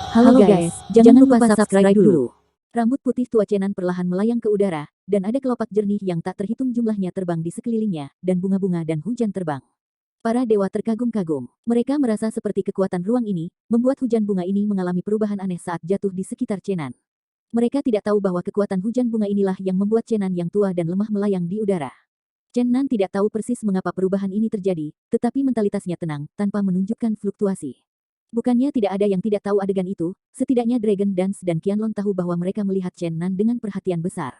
Halo guys, jangan lupa subscribe dulu. Rambut putih tua Chenan perlahan melayang ke udara, dan ada kelopak jernih yang tak terhitung jumlahnya terbang di sekelilingnya, dan bunga-bunga dan hujan terbang. Para dewa terkagum-kagum. Mereka merasa seperti kekuatan ruang ini, membuat hujan bunga ini mengalami perubahan aneh saat jatuh di sekitar Chenan. Mereka tidak tahu bahwa kekuatan hujan bunga inilah yang membuat Chenan yang tua dan lemah melayang di udara. Chenan tidak tahu persis mengapa perubahan ini terjadi, tetapi mentalitasnya tenang, tanpa menunjukkan fluktuasi. Bukannya tidak ada yang tidak tahu adegan itu, setidaknya Dragon Dance dan Qianlong tahu bahwa mereka melihat Chen Nan dengan perhatian besar.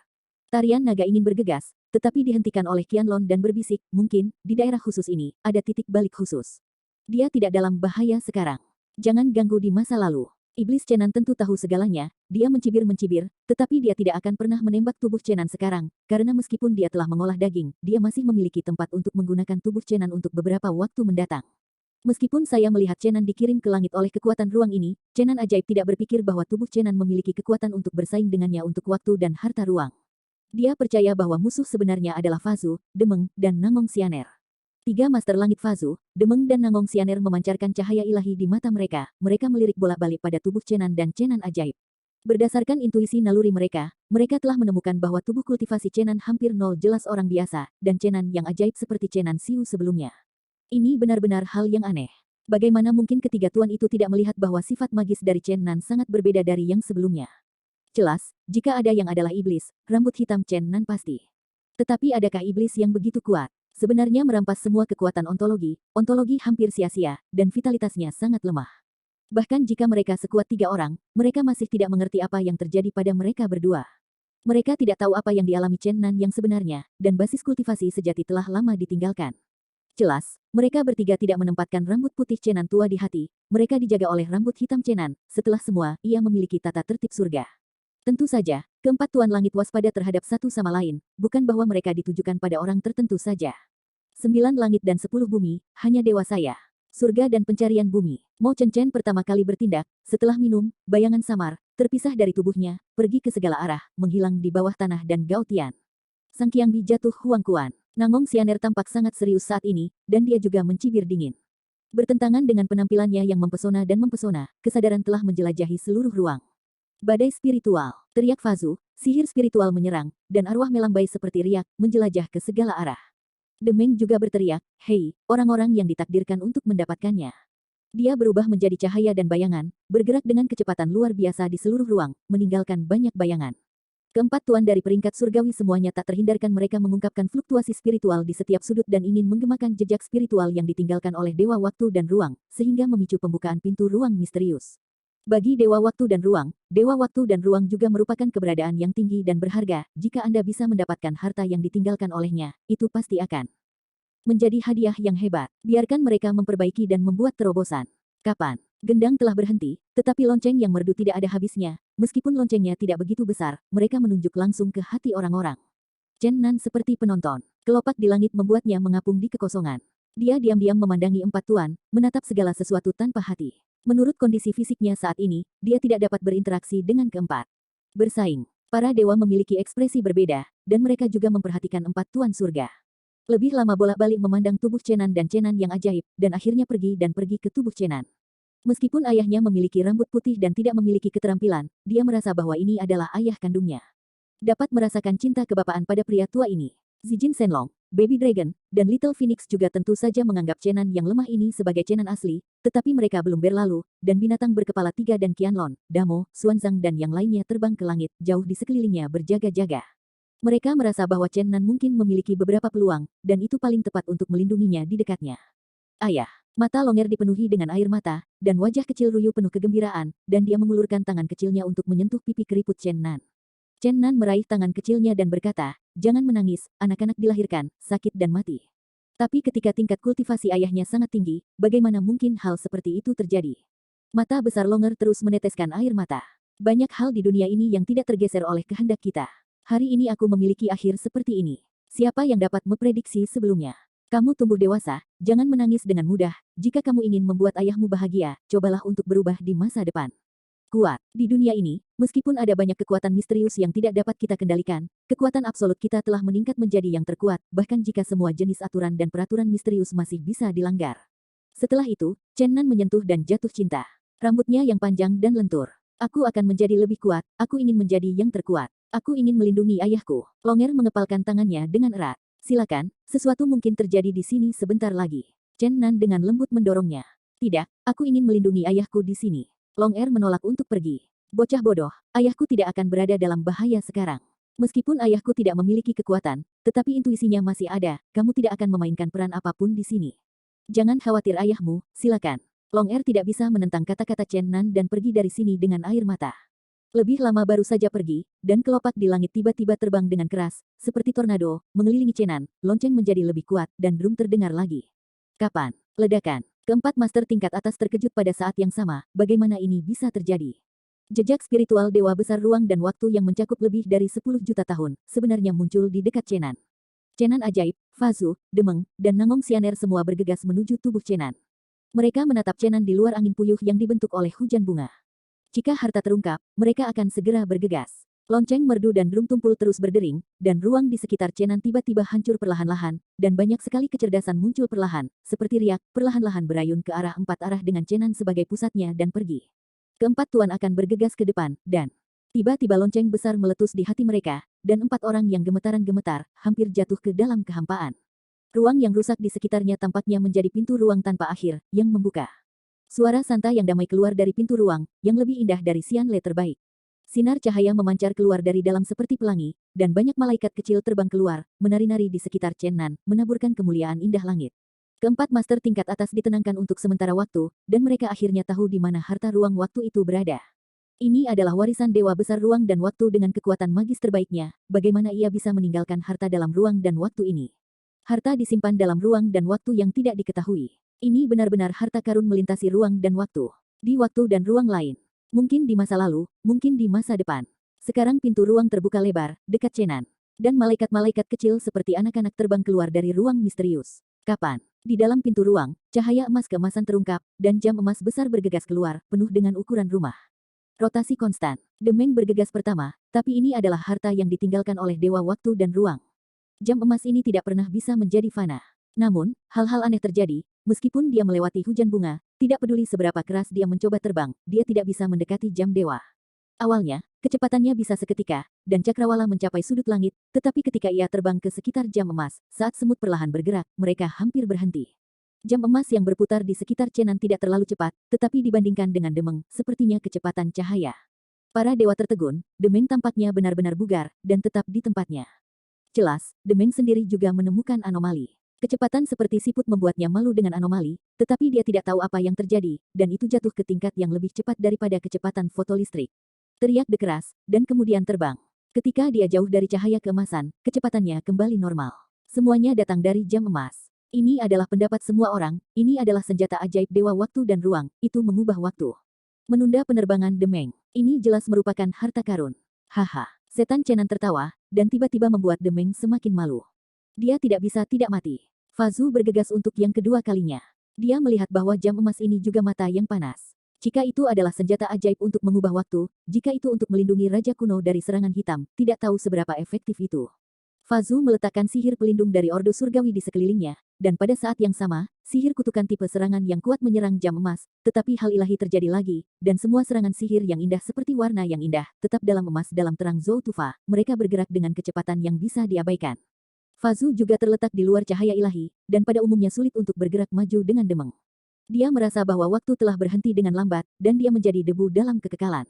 Tarian naga ingin bergegas, tetapi dihentikan oleh Qianlong dan berbisik, mungkin, di daerah khusus ini, ada titik balik khusus. Dia tidak dalam bahaya sekarang. Jangan ganggu di masa lalu. Iblis Chen Nan tentu tahu segalanya, dia mencibir-mencibir, tetapi dia tidak akan pernah menembak tubuh Chen Nan sekarang, karena meskipun dia telah mengolah daging, dia masih memiliki tempat untuk menggunakan tubuh Chen Nan untuk beberapa waktu mendatang. Meskipun saya melihat Chenan dikirim ke langit oleh kekuatan ruang ini, Chenan ajaib tidak berpikir bahwa tubuh Chenan memiliki kekuatan untuk bersaing dengannya untuk waktu dan harta ruang. Dia percaya bahwa musuh sebenarnya adalah Fazu, Demeng, dan Nangong Xianer. Tiga master langit Fazu, Demeng dan Nangong Xianer memancarkan cahaya ilahi di mata mereka, mereka melirik bolak-balik pada tubuh Chenan dan Chenan ajaib. Berdasarkan intuisi naluri mereka telah menemukan bahwa tubuh kultivasi Chenan hampir nol jelas orang biasa, dan Chenan yang ajaib seperti Chenan Siu sebelumnya. Ini benar-benar hal yang aneh. Bagaimana mungkin ketiga tuan itu tidak melihat bahwa sifat magis dari Chen Nan sangat berbeda dari yang sebelumnya? Jelas, jika ada yang adalah iblis, rambut hitam Chen Nan pasti. Tetapi adakah iblis yang begitu kuat? Sebenarnya merampas semua kekuatan ontologi hampir sia-sia, dan vitalitasnya sangat lemah. Bahkan jika mereka sekuat 3 orang, mereka masih tidak mengerti apa yang terjadi pada mereka berdua. Mereka tidak tahu apa yang dialami Chen Nan yang sebenarnya, dan basis kultivasi sejati telah lama ditinggalkan. Jelas, mereka bertiga tidak menempatkan rambut putih Chenan tua di hati, mereka dijaga oleh rambut hitam Chenan, setelah semua, ia memiliki tata tertib surga. Tentu saja, keempat tuan langit waspada terhadap satu sama lain, bukan bahwa mereka ditujukan pada orang tertentu saja. 9 langit dan 10 bumi, hanya dewa saya. Surga dan pencarian bumi. Mo Chen Chen pertama kali bertindak, setelah minum, bayangan samar, terpisah dari tubuhnya, pergi ke segala arah, menghilang di bawah tanah dan Gao Tian. Sang Qiangbi jatuh Huang Kuan. Nangong Xianer tampak sangat serius saat ini, dan dia juga mencibir dingin. Bertentangan dengan penampilannya yang mempesona dan mempesona, kesadaran telah menjelajahi seluruh ruang. Badai spiritual, teriak Fazu, sihir spiritual menyerang, dan arwah melambai seperti riak, menjelajah ke segala arah. Demeng juga berteriak, hei, orang-orang yang ditakdirkan untuk mendapatkannya. Dia berubah menjadi cahaya dan bayangan, bergerak dengan kecepatan luar biasa di seluruh ruang, meninggalkan banyak bayangan. Keempat tuan dari peringkat surgawi semuanya tak terhindarkan mereka mengungkapkan fluktuasi spiritual di setiap sudut dan ingin menggemakan jejak spiritual yang ditinggalkan oleh Dewa Waktu dan Ruang, sehingga memicu pembukaan pintu ruang misterius. Bagi Dewa Waktu dan Ruang juga merupakan keberadaan yang tinggi dan berharga, jika Anda bisa mendapatkan harta yang ditinggalkan olehnya, itu pasti akan menjadi hadiah yang hebat. Biarkan mereka memperbaiki dan membuat terobosan. Kapan? Gendang telah berhenti, tetapi lonceng yang merdu tidak ada habisnya. Meskipun loncengnya tidak begitu besar, mereka menunjuk langsung ke hati orang-orang. Chen Nan seperti penonton. Kelopak di langit membuatnya mengapung di kekosongan. Dia diam-diam memandangi empat tuan, menatap segala sesuatu tanpa hati. Menurut kondisi fisiknya saat ini, dia tidak dapat berinteraksi dengan keempat. Bersaing. Para dewa memiliki ekspresi berbeda, dan mereka juga memperhatikan empat tuan surga. Lebih lama bolak-balik memandang tubuh Chenan dan Chenan yang ajaib, dan akhirnya pergi ke tubuh Chenan. Meskipun ayahnya memiliki rambut putih dan tidak memiliki keterampilan, dia merasa bahwa ini adalah ayah kandungnya. Dapat merasakan cinta kebapaan pada pria tua ini. Zijin Shenlong, Baby Dragon, dan Little Phoenix juga tentu saja menganggap Chenan yang lemah ini sebagai Chenan asli, tetapi mereka belum berlalu, dan binatang berkepala 3 dan Qianlong, Damo, Xuanzang dan yang lainnya terbang ke langit, jauh di sekelilingnya berjaga-jaga. Mereka merasa bahwa Chen Nan mungkin memiliki beberapa peluang, dan itu paling tepat untuk melindunginya di dekatnya. Ayah. Mata Longer dipenuhi dengan air mata, dan wajah kecil Ruyu penuh kegembiraan, dan dia mengulurkan tangan kecilnya untuk menyentuh pipi keriput Chen Nan. Chen Nan meraih tangan kecilnya dan berkata, jangan menangis, anak-anak dilahirkan, sakit dan mati. Tapi ketika tingkat kultivasi ayahnya sangat tinggi, bagaimana mungkin hal seperti itu terjadi? Mata besar Longer terus meneteskan air mata. Banyak hal di dunia ini yang tidak tergeser oleh kehendak kita. Hari ini aku memiliki akhir seperti ini. Siapa yang dapat memprediksi sebelumnya? Kamu tumbuh dewasa, jangan menangis dengan mudah. Jika kamu ingin membuat ayahmu bahagia, cobalah untuk berubah di masa depan. Kuat. Di dunia ini, meskipun ada banyak kekuatan misterius yang tidak dapat kita kendalikan, kekuatan absolut kita telah meningkat menjadi yang terkuat, bahkan jika semua jenis aturan dan peraturan misterius masih bisa dilanggar. Setelah itu, Chen Nan menyentuh dan jatuh cinta. Rambutnya yang panjang dan lentur. Aku akan menjadi lebih kuat, aku ingin menjadi yang terkuat. Aku ingin melindungi ayahku. Longer mengepalkan tangannya dengan erat. Silakan, sesuatu mungkin terjadi di sini sebentar lagi. Chen Nan dengan lembut mendorongnya. Tidak, aku ingin melindungi ayahku di sini. Longer menolak untuk pergi. Bocah bodoh, ayahku tidak akan berada dalam bahaya sekarang. Meskipun ayahku tidak memiliki kekuatan, tetapi intuisinya masih ada, kamu tidak akan memainkan peran apapun di sini. Jangan khawatir ayahmu, silakan. Longer tidak bisa menentang kata-kata Chen Nan dan pergi dari sini dengan air mata. Lebih lama baru saja pergi, dan kelopak di langit tiba-tiba terbang dengan keras, seperti tornado, mengelilingi Chen Nan, lonceng menjadi lebih kuat, dan drum terdengar lagi. Kapan? Ledakan. Keempat master tingkat atas terkejut pada saat yang sama, bagaimana ini bisa terjadi? Jejak spiritual dewa besar ruang dan waktu yang mencakup lebih dari 10 juta tahun, sebenarnya muncul di dekat Chen Nan. Chen Nan ajaib, Fazu, Demeng, dan Nangong Xianer semua bergegas menuju tubuh Chen Nan. Mereka menatap Chen Nan di luar angin puyuh yang dibentuk oleh hujan bunga. Jika harta terungkap, mereka akan segera bergegas. Lonceng merdu dan drum tumpul terus berdering, dan ruang di sekitar Chen Nan tiba-tiba hancur perlahan-lahan, dan banyak sekali kecerdasan muncul perlahan, seperti riak, perlahan-lahan berayun ke arah 4 arah dengan Chen Nan sebagai pusatnya dan pergi. Keempat tuan akan bergegas ke depan, dan tiba-tiba lonceng besar meletus di hati mereka, dan 4 orang yang gemetaran-gemetar, hampir jatuh ke dalam kehampaan. Ruang yang rusak di sekitarnya tampaknya menjadi pintu ruang tanpa akhir, yang membuka. Suara santai yang damai keluar dari pintu ruang, yang lebih indah dari Xian Le terbaik. Sinar cahaya memancar keluar dari dalam seperti pelangi, dan banyak malaikat kecil terbang keluar, menari-nari di sekitar Chen Nan, menaburkan kemuliaan indah langit. Keempat master tingkat atas ditenangkan untuk sementara waktu, dan mereka akhirnya tahu di mana harta ruang waktu itu berada. Ini adalah warisan dewa besar ruang dan waktu dengan kekuatan magis terbaiknya, bagaimana ia bisa meninggalkan harta dalam ruang dan waktu ini. Harta disimpan dalam ruang dan waktu yang tidak diketahui. Ini benar-benar harta karun melintasi ruang dan waktu. Di waktu dan ruang lain. Mungkin di masa lalu, mungkin di masa depan. Sekarang pintu ruang terbuka lebar, dekat Chen Nan. Dan malaikat-malaikat kecil seperti anak-anak terbang keluar dari ruang misterius. Kapan? Di dalam pintu ruang, cahaya emas keemasan terungkap, dan jam emas besar bergegas keluar, penuh dengan ukuran rumah. Rotasi konstan. Demeng bergegas pertama, tapi ini adalah harta yang ditinggalkan oleh dewa waktu dan ruang. Jam emas ini tidak pernah bisa menjadi fana. Namun, hal-hal aneh terjadi, meskipun dia melewati hujan bunga, tidak peduli seberapa keras dia mencoba terbang, dia tidak bisa mendekati jam dewa. Awalnya, kecepatannya bisa seketika, dan cakrawala mencapai sudut langit, tetapi ketika ia terbang ke sekitar jam emas, saat semut perlahan bergerak, mereka hampir berhenti. Jam emas yang berputar di sekitar Chen Nan tidak terlalu cepat, tetapi dibandingkan dengan Demeng, sepertinya kecepatan cahaya. Para dewa tertegun, Demeng tampaknya benar-benar bugar, dan tetap di tempatnya. Jelas, Demeng sendiri juga menemukan anomali. Kecepatan seperti siput membuatnya malu dengan anomali, tetapi dia tidak tahu apa yang terjadi, dan itu jatuh ke tingkat yang lebih cepat daripada kecepatan fotolistrik. Teriak dekeras, dan kemudian terbang. Ketika dia jauh dari cahaya keemasan, kecepatannya kembali normal. Semuanya datang dari jam emas. Ini adalah pendapat semua orang, ini adalah senjata ajaib dewa waktu dan ruang, itu mengubah waktu. Menunda penerbangan Demeng. Ini jelas merupakan harta karun. Haha, setan Chen Nan tertawa, dan tiba-tiba membuat Demeng semakin malu. Dia tidak bisa tidak mati. Fazu bergegas untuk yang kedua kalinya. Dia melihat bahwa jam emas ini juga mata yang panas. Jika itu adalah senjata ajaib untuk mengubah waktu, jika itu untuk melindungi Raja Kuno dari serangan hitam, tidak tahu seberapa efektif itu. Fazu meletakkan sihir pelindung dari Ordo Surgawi di sekelilingnya, dan pada saat yang sama, sihir kutukan tipe serangan yang kuat menyerang jam emas, tetapi hal ilahi terjadi lagi, dan semua serangan sihir yang indah seperti warna yang indah, tetap dalam emas dalam terang Zoutufa, mereka bergerak dengan kecepatan yang bisa diabaikan. Fazu juga terletak di luar cahaya ilahi, dan pada umumnya sulit untuk bergerak maju dengan Demeng. Dia merasa bahwa waktu telah berhenti dengan lambat, dan dia menjadi debu dalam kekekalan.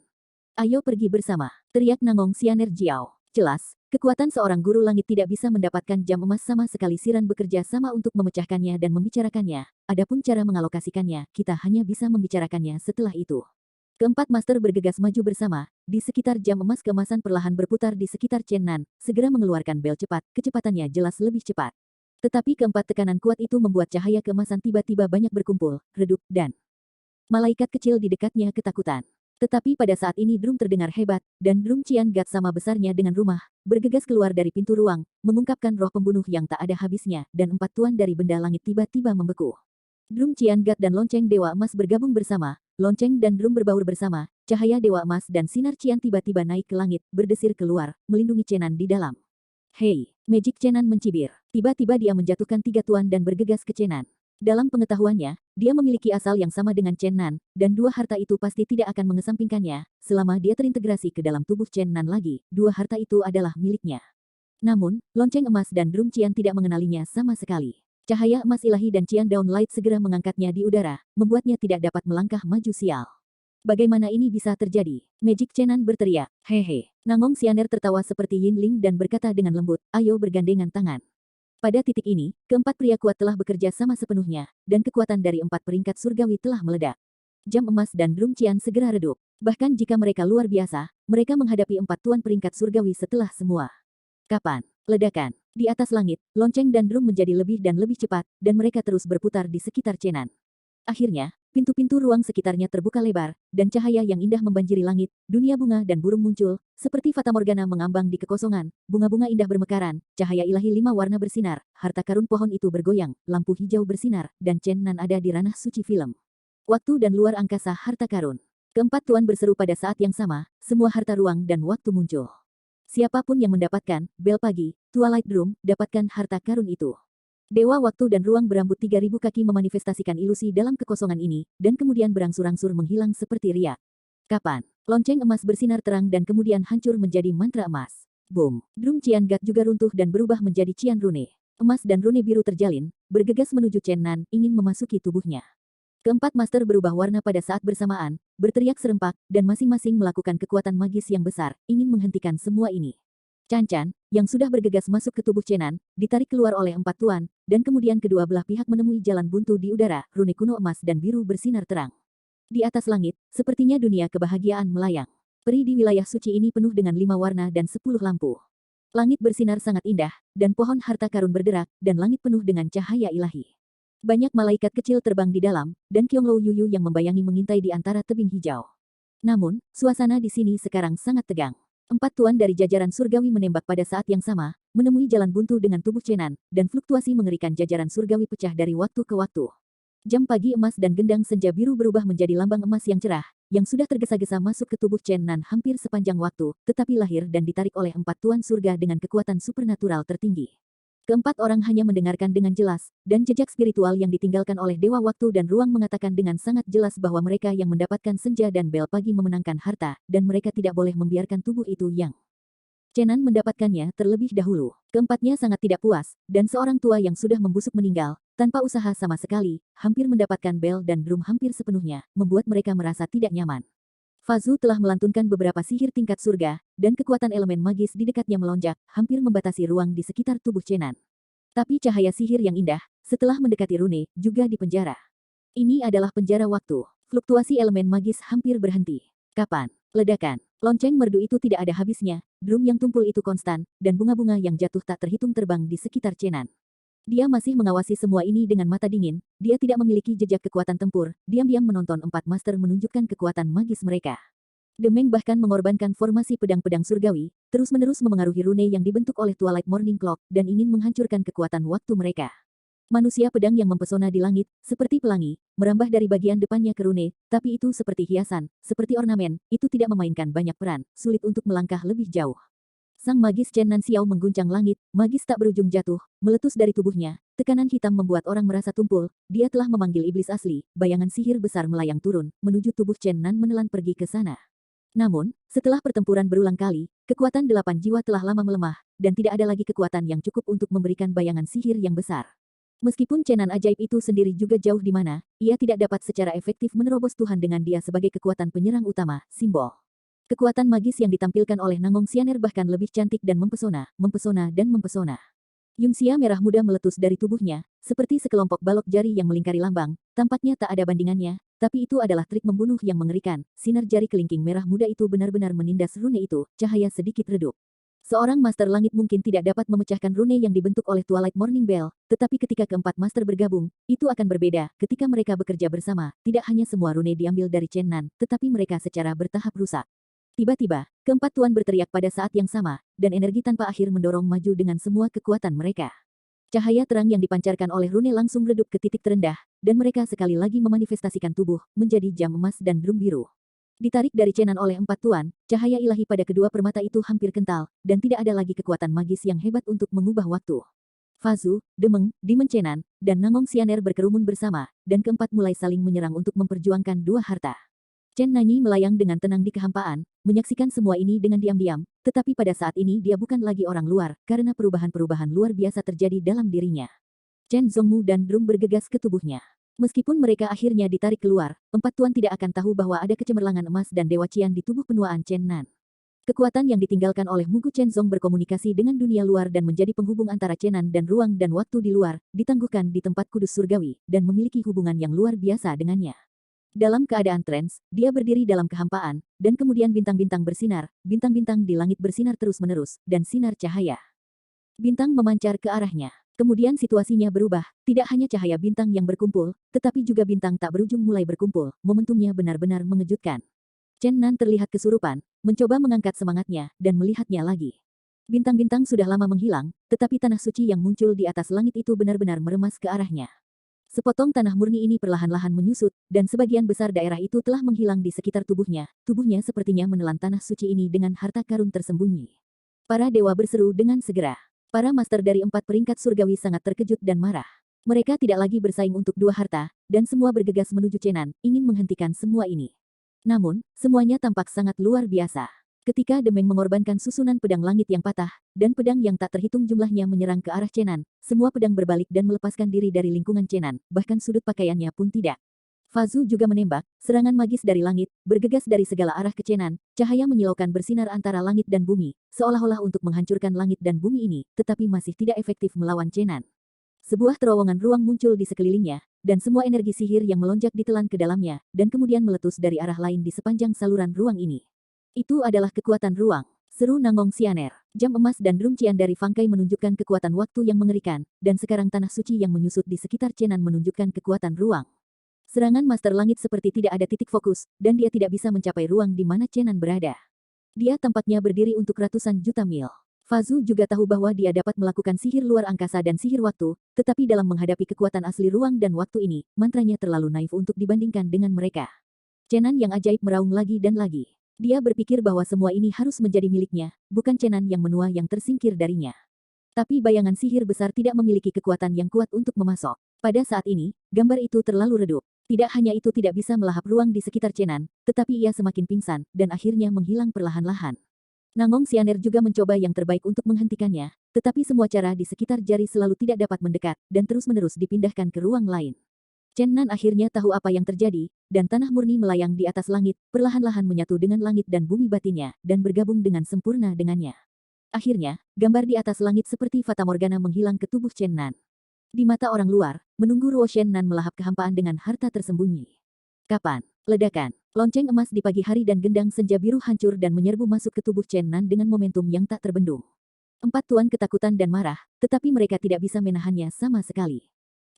Ayo pergi bersama, teriak Nangong Xianer Jiao. Jelas, kekuatan seorang guru langit tidak bisa mendapatkan jam emas sama sekali. Siran bekerja sama untuk memecahkannya dan membicarakannya, adapun cara mengalokasikannya, kita hanya bisa membicarakannya setelah itu. Keempat master bergegas maju bersama, di sekitar jam emas keemasan perlahan berputar di sekitar Chen Nan, segera mengeluarkan bel cepat, kecepatannya jelas lebih cepat. Tetapi keempat tekanan kuat itu membuat cahaya keemasan tiba-tiba banyak berkumpul, redup, dan malaikat kecil di dekatnya ketakutan. Tetapi pada saat ini drum terdengar hebat, dan drum Cian Gat sama besarnya dengan rumah, bergegas keluar dari pintu ruang, mengungkapkan roh pembunuh yang tak ada habisnya, dan 4 tuan dari benda langit tiba-tiba membeku. Drum Cian Gat dan lonceng Dewa Emas bergabung bersama, lonceng dan drum berbaur bersama, cahaya Dewa Emas dan sinar Cian tiba-tiba naik ke langit, berdesir keluar, melindungi Chen Nan di dalam. Hei, Magic Chen Nan mencibir. Tiba-tiba dia menjatuhkan 3 tuan dan bergegas ke Chen Nan. Dalam pengetahuannya, dia memiliki asal yang sama dengan Chen Nan, dan dua harta itu pasti tidak akan mengesampingkannya. Selama dia terintegrasi ke dalam tubuh Chen Nan lagi, dua harta itu adalah miliknya. Namun, lonceng emas dan drum Qian tidak mengenalinya sama sekali. Cahaya emas ilahi dan Qian Dawn Light segera mengangkatnya di udara, membuatnya tidak dapat melangkah maju sial. Bagaimana ini bisa terjadi? Magic Chen Nan berteriak, hehe. Nangong Xianer tertawa seperti Yin Ling dan berkata dengan lembut, ayo bergandengan tangan. Pada titik ini, keempat pria kuat telah bekerja sama sepenuhnya, dan kekuatan dari empat peringkat surgawi telah meledak. Jam emas dan drum Qian segera redup. Bahkan jika mereka luar biasa, mereka menghadapi empat tuan peringkat surgawi setelah semua. Kapan? Ledakan. Di atas langit, lonceng dan drum menjadi lebih dan lebih cepat, dan mereka terus berputar di sekitar Chen Nan. Akhirnya, pintu-pintu ruang sekitarnya terbuka lebar, dan cahaya yang indah membanjiri langit, dunia bunga dan burung muncul, seperti fatamorgana mengambang di kekosongan, bunga-bunga indah bermekaran, cahaya ilahi 5 warna bersinar, harta karun pohon itu bergoyang, lampu hijau bersinar, dan Chen Nan ada di ranah suci film. Waktu dan luar angkasa harta karun. Keempat tuan berseru pada saat yang sama, semua harta ruang dan waktu muncul. Siapapun yang mendapatkan, bel pagi, Twilight Drum, dapatkan harta karun itu. Dewa waktu dan ruang berambut 3000 kaki memanifestasikan ilusi dalam kekosongan ini, dan kemudian berangsur-angsur menghilang seperti riak. Kapan? Lonceng emas bersinar terang dan kemudian hancur menjadi mantra emas. Boom! Drum Qian Gak juga runtuh dan berubah menjadi Qian Rune. Emas dan rune biru terjalin, bergegas menuju Chen Nan, ingin memasuki tubuhnya. Keempat master berubah warna pada saat bersamaan, berteriak serempak, dan masing-masing melakukan kekuatan magis yang besar, ingin menghentikan semua ini. Can-Can, yang sudah bergegas masuk ke tubuh Chen Nan, ditarik keluar oleh empat tuan, dan kemudian kedua belah pihak menemui jalan buntu di udara, rune kuno emas dan biru bersinar terang. Di atas langit, sepertinya dunia kebahagiaan melayang. Peri di wilayah suci ini penuh dengan 5 warna dan 10 lampu. Langit bersinar sangat indah, dan pohon harta karun berderak, dan langit penuh dengan cahaya ilahi. Banyak malaikat kecil terbang di dalam, dan Qionglo Yuyu yang membayangi mengintai di antara tebing hijau. Namun, suasana di sini sekarang sangat tegang. Empat tuan dari jajaran surgawi menembak pada saat yang sama, menemui jalan buntu dengan tubuh Chen Nan, dan fluktuasi mengerikan jajaran surgawi pecah dari waktu ke waktu. Jam pagi emas dan gendang senja biru berubah menjadi lambang emas yang cerah, yang sudah tergesa-gesa masuk ke tubuh Chen Nan hampir sepanjang waktu, tetapi lahir dan ditarik oleh empat tuan surga dengan kekuatan supernatural tertinggi. Keempat orang hanya mendengarkan dengan jelas, dan jejak spiritual yang ditinggalkan oleh Dewa Waktu dan Ruang mengatakan dengan sangat jelas bahwa mereka yang mendapatkan senja dan bel pagi memenangkan harta, dan mereka tidak boleh membiarkan tubuh itu yang Chen Nan mendapatkannya terlebih dahulu. Keempatnya sangat tidak puas, dan seorang tua yang sudah membusuk meninggal, tanpa usaha sama sekali, hampir mendapatkan bel dan drum hampir sepenuhnya, membuat mereka merasa tidak nyaman. Fazu telah melantunkan beberapa sihir tingkat surga, dan kekuatan elemen magis di dekatnya melonjak, hampir membatasi ruang di sekitar tubuh Chen Nan. Tapi cahaya sihir yang indah, setelah mendekati rune, juga di penjara. Ini adalah penjara waktu. Fluktuasi elemen magis hampir berhenti. Kapan? Ledakan. Lonceng merdu itu tidak ada habisnya, drum yang tumpul itu konstan, dan bunga-bunga yang jatuh tak terhitung terbang di sekitar Chen Nan. Dia masih mengawasi semua ini dengan mata dingin, dia tidak memiliki jejak kekuatan tempur, diam-diam menonton empat master menunjukkan kekuatan magis mereka. Demeng bahkan mengorbankan formasi pedang-pedang surgawi, terus-menerus memengaruhi rune yang dibentuk oleh Twilight Morning Clock, dan ingin menghancurkan kekuatan waktu mereka. Manusia pedang yang mempesona di langit, seperti pelangi, merambah dari bagian depannya ke rune, tapi itu seperti hiasan, seperti ornamen, itu tidak memainkan banyak peran, sulit untuk melangkah lebih jauh. Sang magis Chen Nan Xiao mengguncang langit, magis tak berujung jatuh, meletus dari tubuhnya, tekanan hitam membuat orang merasa tumpul, dia telah memanggil iblis asli, bayangan sihir besar melayang turun, menuju tubuh Chen Nan menelan pergi ke sana. Namun, setelah pertempuran berulang kali, kekuatan 8 jiwa telah lama melemah, dan tidak ada lagi kekuatan yang cukup untuk memberikan bayangan sihir yang besar. Meskipun Chen Nan ajaib itu sendiri juga jauh di mana, ia tidak dapat secara efektif menerobos Tuhan dengan dia sebagai kekuatan penyerang utama, simbol. Kekuatan magis yang ditampilkan oleh Nangong Xianer bahkan lebih cantik dan mempesona, mempesona dan mempesona. Yunxia merah muda meletus dari tubuhnya, seperti sekelompok balok jari yang melingkari lambang, tampaknya tak ada bandingannya, tapi itu adalah trik membunuh yang mengerikan, sinar jari kelingking merah muda itu benar-benar menindas rune itu, cahaya sedikit redup. Seorang master langit mungkin tidak dapat memecahkan rune yang dibentuk oleh Twilight Morning Bell, tetapi ketika keempat master bergabung, itu akan berbeda, ketika mereka bekerja bersama, tidak hanya semua rune diambil dari Chen Nan, tetapi mereka secara bertahap rusak. Tiba-tiba, keempat tuan berteriak pada saat yang sama, dan energi tanpa akhir mendorong maju dengan semua kekuatan mereka. Cahaya terang yang dipancarkan oleh rune langsung redup ke titik terendah, dan mereka sekali lagi memanifestasikan tubuh, menjadi jam emas dan drum biru. Ditarik dari Chen Nan oleh empat tuan, cahaya ilahi pada kedua permata itu hampir kental, dan tidak ada lagi kekuatan magis yang hebat untuk mengubah waktu. Fazu, Demeng, Dimencenan, dan Nangong Sianer berkerumun bersama, dan keempat mulai saling menyerang untuk memperjuangkan dua harta. Chen Nanyi melayang dengan tenang di kehampaan, menyaksikan semua ini dengan diam-diam, tetapi pada saat ini dia bukan lagi orang luar, karena perubahan-perubahan luar biasa terjadi dalam dirinya. Chen Zongmu dan Drum bergegas ke tubuhnya. Meskipun mereka akhirnya ditarik keluar, empat tuan tidak akan tahu bahwa ada kecemerlangan emas dan Dewa Qian di tubuh penuaan Chen Nan. Kekuatan yang ditinggalkan oleh Mugu Chen Zong berkomunikasi dengan dunia luar dan menjadi penghubung antara Chenan dan ruang dan waktu di luar, ditangguhkan di tempat kudus surgawi, dan memiliki hubungan yang luar biasa dengannya. Dalam keadaan trans, dia berdiri dalam kehampaan, dan kemudian bintang-bintang bersinar, bintang-bintang di langit bersinar terus-menerus, dan sinar cahaya. Bintang memancar ke arahnya. Kemudian situasinya berubah, tidak hanya cahaya bintang yang berkumpul, tetapi juga bintang tak berujung mulai berkumpul, momentumnya benar-benar mengejutkan. Chen Nan terlihat kesurupan, mencoba mengangkat semangatnya, dan melihatnya lagi. Bintang-bintang sudah lama menghilang, tetapi tanah suci yang muncul di atas langit itu benar-benar meremas ke arahnya. Sepotong tanah murni ini perlahan-lahan menyusut, dan sebagian besar daerah itu telah menghilang di sekitar tubuhnya. Tubuhnya sepertinya menelan tanah suci ini dengan harta karun tersembunyi. Para dewa berseru dengan segera. Para master dari empat peringkat surgawi sangat terkejut dan marah. Mereka tidak lagi bersaing untuk dua harta, dan semua bergegas menuju Chenan, ingin menghentikan semua ini. Namun, semuanya tampak sangat luar biasa. Ketika Demeng mengorbankan susunan pedang langit yang patah, dan pedang yang tak terhitung jumlahnya menyerang ke arah Chenan, semua pedang berbalik dan melepaskan diri dari lingkungan Chenan, bahkan sudut pakaiannya pun tidak. Fazu juga menembak, serangan magis dari langit, bergegas dari segala arah ke Chenan, cahaya menyilaukan bersinar antara langit dan bumi, seolah-olah untuk menghancurkan langit dan bumi ini, tetapi masih tidak efektif melawan Chenan. Sebuah terowongan ruang muncul di sekelilingnya, dan semua energi sihir yang melonjak ditelan ke dalamnya, dan kemudian meletus dari arah lain di sepanjang saluran ruang ini. Itu adalah kekuatan ruang. Seru Nangong Sianer. Jam emas dan drum cian dari Fangkai menunjukkan kekuatan waktu yang mengerikan, dan sekarang tanah suci yang menyusut di sekitar Chenan menunjukkan kekuatan ruang. Serangan Master Langit seperti tidak ada titik fokus, dan dia tidak bisa mencapai ruang di mana Chenan berada. Dia tampaknya berdiri untuk ratusan juta mil. Fazu juga tahu bahwa dia dapat melakukan sihir luar angkasa dan sihir waktu, tetapi dalam menghadapi kekuatan asli ruang dan waktu ini, mantranya terlalu naif untuk dibandingkan dengan mereka. Chenan yang ajaib meraung lagi dan lagi. Dia berpikir bahwa semua ini harus menjadi miliknya, bukan Chenan yang menua yang tersingkir darinya. Tapi bayangan sihir besar tidak memiliki kekuatan yang kuat untuk memasok. Pada saat ini, gambar itu terlalu redup. Tidak hanya itu tidak bisa melahap ruang di sekitar Chenan, tetapi ia semakin pingsan, dan akhirnya menghilang perlahan-lahan. Nangong Sianer juga mencoba yang terbaik untuk menghentikannya, tetapi semua cara di sekitar jari selalu tidak dapat mendekat, dan terus-menerus dipindahkan ke ruang lain. Chen Nan akhirnya tahu apa yang terjadi, dan tanah murni melayang di atas langit, perlahan-lahan menyatu dengan langit dan bumi batinnya, dan bergabung dengan sempurna dengannya. Akhirnya, gambar di atas langit seperti Fata Morgana menghilang ke tubuh Chen Nan. Di mata orang luar, menunggu Ruo Shen Nan melahap kehampaan dengan harta tersembunyi. Kapan? Ledakan. Lonceng emas di pagi hari dan gendang senja biru hancur dan menyerbu masuk ke tubuh Chen Nan dengan momentum yang tak terbendung. Empat tuan ketakutan dan marah, tetapi mereka tidak bisa menahannya sama sekali.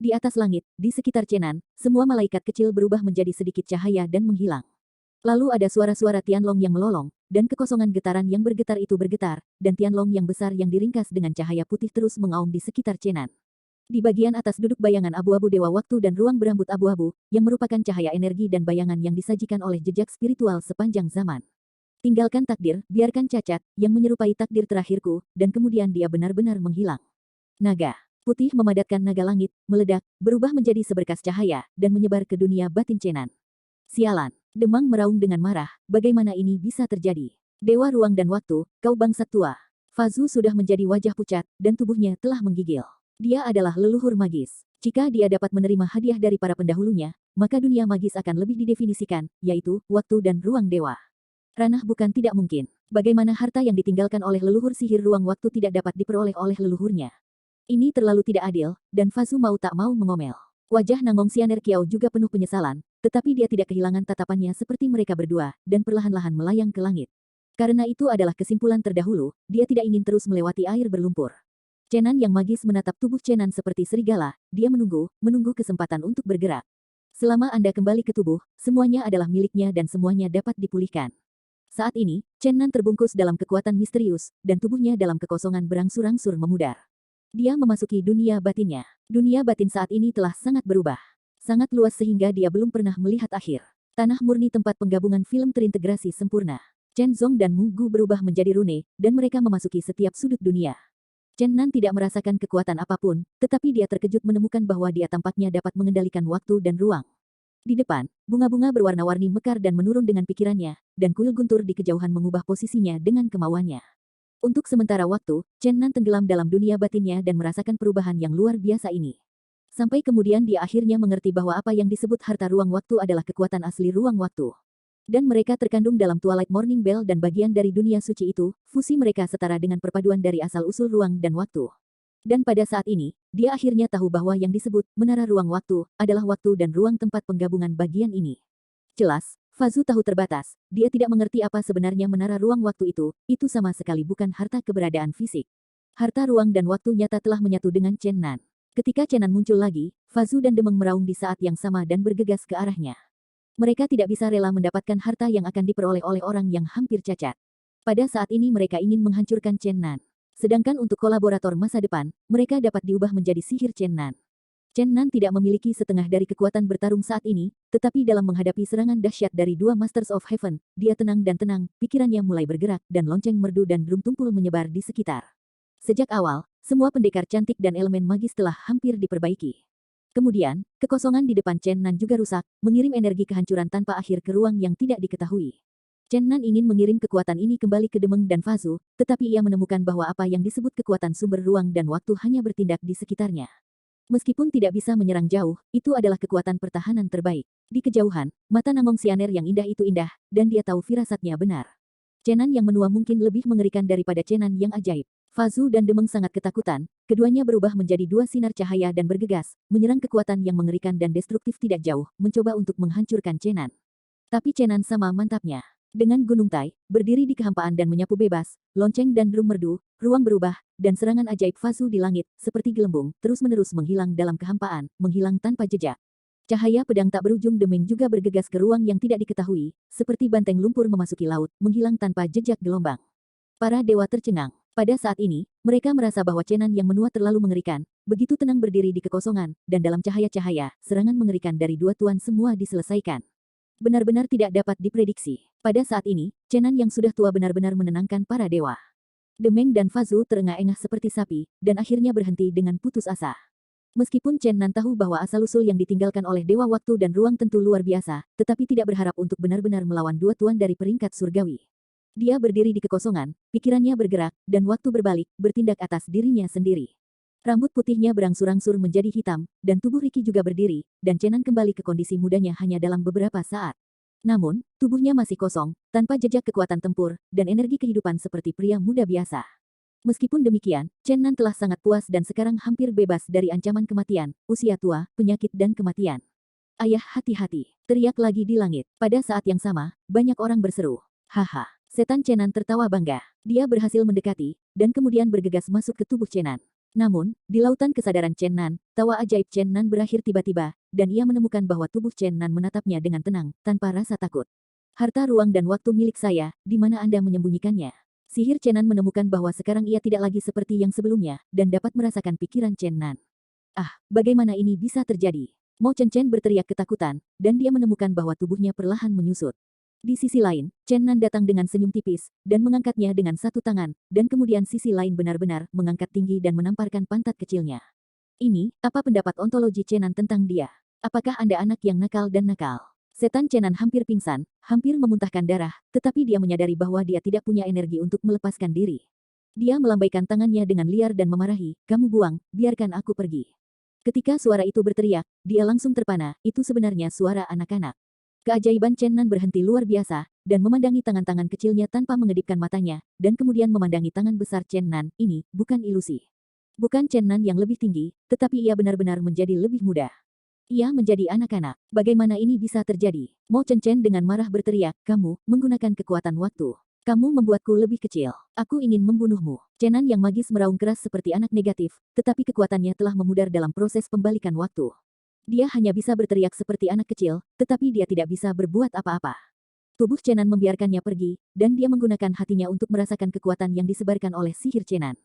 Di atas langit, di sekitar Chenan, semua malaikat kecil berubah menjadi sedikit cahaya dan menghilang. Lalu ada suara-suara Tianlong yang melolong, dan kekosongan getaran yang bergetar itu bergetar, dan Tianlong yang besar yang diringkas dengan cahaya putih terus mengaum di sekitar Chenan. Di bagian atas duduk bayangan abu-abu Dewa Waktu dan ruang berambut abu-abu, yang merupakan cahaya energi dan bayangan yang disajikan oleh jejak spiritual sepanjang zaman. Tinggalkan takdir, biarkan cacat, yang menyerupai takdir terakhirku, dan kemudian dia benar-benar menghilang. Naga putih memadatkan naga langit, meledak, berubah menjadi seberkas cahaya, dan menyebar ke dunia batin Chenan. Sialan, Demang meraung dengan marah, bagaimana ini bisa terjadi? Dewa ruang dan waktu, kau bangsat tua. Fazu sudah menjadi wajah pucat, dan tubuhnya telah menggigil. Dia adalah leluhur magis. Jika dia dapat menerima hadiah dari para pendahulunya, maka dunia magis akan lebih didefinisikan, yaitu waktu dan ruang dewa. Ranah bukan tidak mungkin. Bagaimana harta yang ditinggalkan oleh leluhur sihir ruang waktu tidak dapat diperoleh oleh leluhurnya? Ini terlalu tidak adil, dan Fazu mau tak mau mengomel. Wajah Nangong Sianer Kiao juga penuh penyesalan, tetapi dia tidak kehilangan tatapannya seperti mereka berdua, dan perlahan-lahan melayang ke langit. Karena itu adalah kesimpulan terdahulu, dia tidak ingin terus melewati air berlumpur. Chenan yang magis menatap tubuh Chenan seperti serigala, dia menunggu kesempatan untuk bergerak. Selama Anda kembali ke tubuh, semuanya adalah miliknya dan semuanya dapat dipulihkan. Saat ini, Chenan terbungkus dalam kekuatan misterius, dan tubuhnya dalam kekosongan berangsur-angsur memudar. Dia memasuki dunia batinnya. Dunia batin saat ini telah sangat berubah. Sangat luas sehingga dia belum pernah melihat akhir. Tanah murni tempat penggabungan film terintegrasi sempurna. Chen Zong dan Mu Gu berubah menjadi rune, dan mereka memasuki setiap sudut dunia. Chen Nan tidak merasakan kekuatan apapun, tetapi dia terkejut menemukan bahwa dia tampaknya dapat mengendalikan waktu dan ruang. Di depan, bunga-bunga berwarna-warni mekar dan menurun dengan pikirannya, dan kuil guntur di kejauhan mengubah posisinya dengan kemauannya. Untuk sementara waktu, Chen Nan tenggelam dalam dunia batinnya dan merasakan perubahan yang luar biasa ini. Sampai kemudian dia akhirnya mengerti bahwa apa yang disebut harta ruang waktu adalah kekuatan asli ruang waktu. Dan mereka terkandung dalam Twilight Morning Bell dan bagian dari dunia suci itu, fusi mereka setara dengan perpaduan dari asal-usul ruang dan waktu. Dan pada saat ini, dia akhirnya tahu bahwa yang disebut menara ruang waktu adalah waktu dan ruang tempat penggabungan bagian ini. Jelas, Fazu tahu terbatas, dia tidak mengerti apa sebenarnya menara ruang waktu itu sama sekali bukan harta keberadaan fisik. Harta ruang dan waktu nyata telah menyatu dengan Chen Nan. Ketika Chen Nan muncul lagi, Fazu dan Demeng meraung di saat yang sama dan bergegas ke arahnya. Mereka tidak bisa rela mendapatkan harta yang akan diperoleh oleh orang yang hampir cacat. Pada saat ini mereka ingin menghancurkan Chen Nan. Sedangkan untuk kolaborator masa depan, mereka dapat diubah menjadi sihir Chen Nan. Chen Nan tidak memiliki setengah dari kekuatan bertarung saat ini, tetapi dalam menghadapi serangan dahsyat dari dua Masters of Heaven, dia tenang dan tenang, pikirannya mulai bergerak dan lonceng merdu dan drum tumpul menyebar di sekitar. Sejak awal, semua pendekar cantik dan elemen magis telah hampir diperbaiki. Kemudian, kekosongan di depan Chen Nan juga rusak, mengirim energi kehancuran tanpa akhir ke ruang yang tidak diketahui. Chen Nan ingin mengirim kekuatan ini kembali ke Demeng dan Fazu, tetapi ia menemukan bahwa apa yang disebut kekuatan sumber ruang dan waktu hanya bertindak di sekitarnya. Meskipun tidak bisa menyerang jauh, itu adalah kekuatan pertahanan terbaik. Di kejauhan, mata Namong Sianer yang indah itu indah, dan dia tahu firasatnya benar. Chenan yang menua mungkin lebih mengerikan daripada Chenan yang ajaib. Fazu dan Demeng sangat ketakutan, keduanya berubah menjadi dua sinar cahaya dan bergegas, menyerang kekuatan yang mengerikan dan destruktif tidak jauh, mencoba untuk menghancurkan Chenan. Tapi Chenan sama mantapnya. Dengan Gunung Tai, berdiri di kehampaan dan menyapu bebas, lonceng dan drum merdu, ruang berubah, dan serangan ajaib Fazu di langit, seperti gelembung, terus-menerus menghilang dalam kehampaan, menghilang tanpa jejak. Cahaya pedang tak berujung Demeng juga bergegas ke ruang yang tidak diketahui, seperti banteng lumpur memasuki laut, menghilang tanpa jejak gelombang. Para dewa tercengang. Pada saat ini, mereka merasa bahwa Chenan yang menua terlalu mengerikan, begitu tenang berdiri di kekosongan, dan dalam cahaya-cahaya, serangan mengerikan dari dua tuan semua diselesaikan. Benar-benar tidak dapat diprediksi. Pada saat ini, Chenan yang sudah tua benar-benar menenangkan para dewa. Demeng dan Fazu terengah-engah seperti sapi, dan akhirnya berhenti dengan putus asa. Meskipun Chen Nan tahu bahwa asal-usul yang ditinggalkan oleh Dewa Waktu dan Ruang tentu luar biasa, tetapi tidak berharap untuk benar-benar melawan dua tuan dari peringkat surgawi. Dia berdiri di kekosongan, pikirannya bergerak, dan waktu berbalik, bertindak atas dirinya sendiri. Rambut putihnya berangsur-angsur menjadi hitam, dan tubuh Ricky juga berdiri, dan Chen Nan kembali ke kondisi mudanya hanya dalam beberapa saat. Namun, tubuhnya masih kosong, tanpa jejak kekuatan tempur, dan energi kehidupan seperti pria muda biasa. Meskipun demikian, Chen Nan telah sangat puas dan sekarang hampir bebas dari ancaman kematian, usia tua, penyakit dan kematian. Ayah hati-hati, teriak lagi di langit. Pada saat yang sama, banyak orang berseru. Haha, setan Chen Nan tertawa bangga. Dia berhasil mendekati, dan kemudian bergegas masuk ke tubuh Chen Nan. Namun, di lautan kesadaran Chen Nan, tawa ajaib Chen Nan berakhir tiba-tiba, dan ia menemukan bahwa tubuh Chen Nan menatapnya dengan tenang, tanpa rasa takut. Harta ruang dan waktu milik saya, di mana Anda menyembunyikannya? Sihir Chen Nan menemukan bahwa sekarang ia tidak lagi seperti yang sebelumnya, dan dapat merasakan pikiran Chen Nan. Ah, bagaimana ini bisa terjadi? Mo Chen Chen berteriak ketakutan, dan dia menemukan bahwa tubuhnya perlahan menyusut. Di sisi lain, Chen Nan datang dengan senyum tipis, dan mengangkatnya dengan satu tangan, dan kemudian sisi lain benar-benar mengangkat tinggi dan menamparkan pantat kecilnya. Ini, apa pendapat ontologi Chen Nan tentang dia? Apakah Anda anak yang nakal dan nakal? Setan Chen Nan hampir pingsan, hampir memuntahkan darah, tetapi dia menyadari bahwa dia tidak punya energi untuk melepaskan diri. Dia melambaikan tangannya dengan liar dan memarahi, "Kamu buang, biarkan aku pergi." Ketika suara itu berteriak, dia langsung terpana, itu sebenarnya suara anak-anak. Keajaiban Chen Nan berhenti luar biasa, dan memandangi tangan-tangan kecilnya tanpa mengedipkan matanya, dan kemudian memandangi tangan besar Chen Nan, ini, bukan ilusi. Bukan Chen Nan yang lebih tinggi, tetapi ia benar-benar menjadi lebih muda. Ia menjadi anak-anak. Bagaimana ini bisa terjadi? Mo Chen Chen dengan marah berteriak, "Kamu, menggunakan kekuatan waktu. Kamu membuatku lebih kecil. Aku ingin membunuhmu." Chen Nan yang magis meraung keras seperti anak negatif, tetapi kekuatannya telah memudar dalam proses pembalikan waktu. Dia hanya bisa berteriak seperti anak kecil, tetapi dia tidak bisa berbuat apa-apa. Tubuh Chen Nan membiarkannya pergi, dan dia menggunakan hatinya untuk merasakan kekuatan yang disebarkan oleh sihir Chen Nan.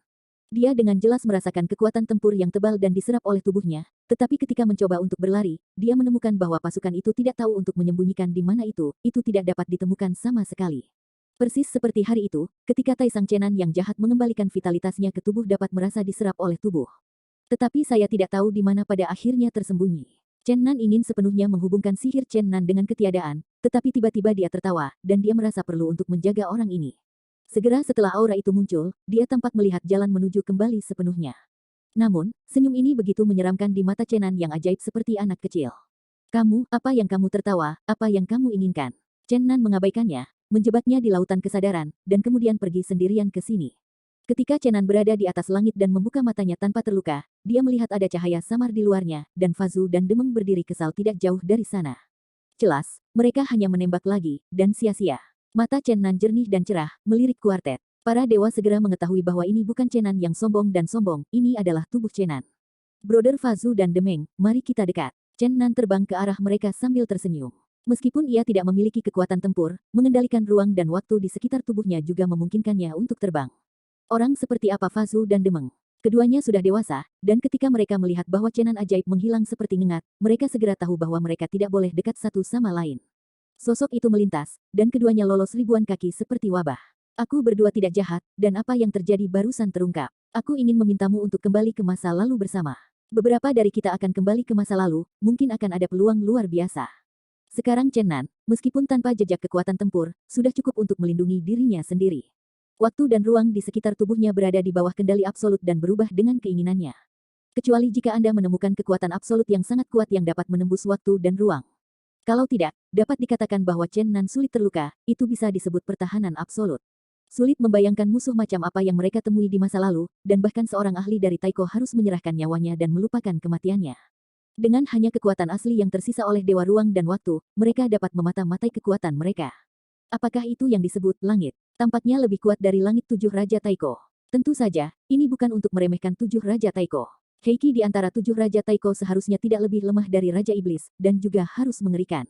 Dia dengan jelas merasakan kekuatan tempur yang tebal dan diserap oleh tubuhnya, tetapi ketika mencoba untuk berlari, dia menemukan bahwa pasukan itu tidak tahu untuk menyembunyikan di mana itu tidak dapat ditemukan sama sekali. Persis seperti hari itu, ketika Taisang Chenan yang jahat mengembalikan vitalitasnya ke tubuh dapat merasa diserap oleh tubuh. Tetapi saya tidak tahu di mana pada akhirnya tersembunyi. Chen Nan ingin sepenuhnya menghubungkan sihir Chen Nan dengan ketiadaan, tetapi tiba-tiba dia tertawa, dan dia merasa perlu untuk menjaga orang ini. Segera setelah aura itu muncul, dia tampak melihat jalan menuju kembali sepenuhnya. Namun, senyum ini begitu menyeramkan di mata Chen Nan yang ajaib seperti anak kecil. Kamu, apa yang kamu tertawa, apa yang kamu inginkan? Chen Nan mengabaikannya, menjebaknya di lautan kesadaran, dan kemudian pergi sendirian ke sini. Ketika Chen Nan berada di atas langit dan membuka matanya tanpa terluka, dia melihat ada cahaya samar di luarnya, dan Fazu dan Demeng berdiri kesal tidak jauh dari sana. Jelas, mereka hanya menembak lagi, dan sia-sia. Mata Chen Nan jernih dan cerah, melirik kuartet. Para dewa segera mengetahui bahwa ini bukan Chen Nan yang sombong dan sombong, ini adalah tubuh Chen Nan. Brother Fazu dan Demeng, mari kita dekat. Chen Nan terbang ke arah mereka sambil tersenyum. Meskipun ia tidak memiliki kekuatan tempur, mengendalikan ruang dan waktu di sekitar tubuhnya juga memungkinkannya untuk terbang. Orang seperti apa Fazu dan Demeng? Keduanya sudah dewasa, dan ketika mereka melihat bahwa Chen Nan ajaib menghilang seperti ngengat, mereka segera tahu bahwa mereka tidak boleh dekat satu sama lain. Sosok itu melintas, dan keduanya lolos ribuan kaki seperti wabah. Aku berdua tidak jahat, dan apa yang terjadi barusan terungkap. Aku ingin memintamu untuk kembali ke masa lalu bersama. Beberapa dari kita akan kembali ke masa lalu, mungkin akan ada peluang luar biasa. Sekarang Chen Nan, meskipun tanpa jejak kekuatan tempur, sudah cukup untuk melindungi dirinya sendiri. Waktu dan ruang di sekitar tubuhnya berada di bawah kendali absolut dan berubah dengan keinginannya. Kecuali jika Anda menemukan kekuatan absolut yang sangat kuat yang dapat menembus waktu dan ruang. Kalau tidak, dapat dikatakan bahwa Chen Nan sulit terluka, itu bisa disebut pertahanan absolut. Sulit membayangkan musuh macam apa yang mereka temui di masa lalu, dan bahkan seorang ahli dari Taiko harus menyerahkan nyawanya dan melupakan kematiannya. Dengan hanya kekuatan asli yang tersisa oleh Dewa Ruang dan Waktu, mereka dapat memata-matai kekuatan mereka. Apakah itu yang disebut langit? Tampaknya lebih kuat dari langit tujuh Raja Taiko. Tentu saja, ini bukan untuk meremehkan tujuh Raja Taiko. Heiki di antara tujuh Raja Taiko seharusnya tidak lebih lemah dari Raja Iblis, dan juga harus mengerikan.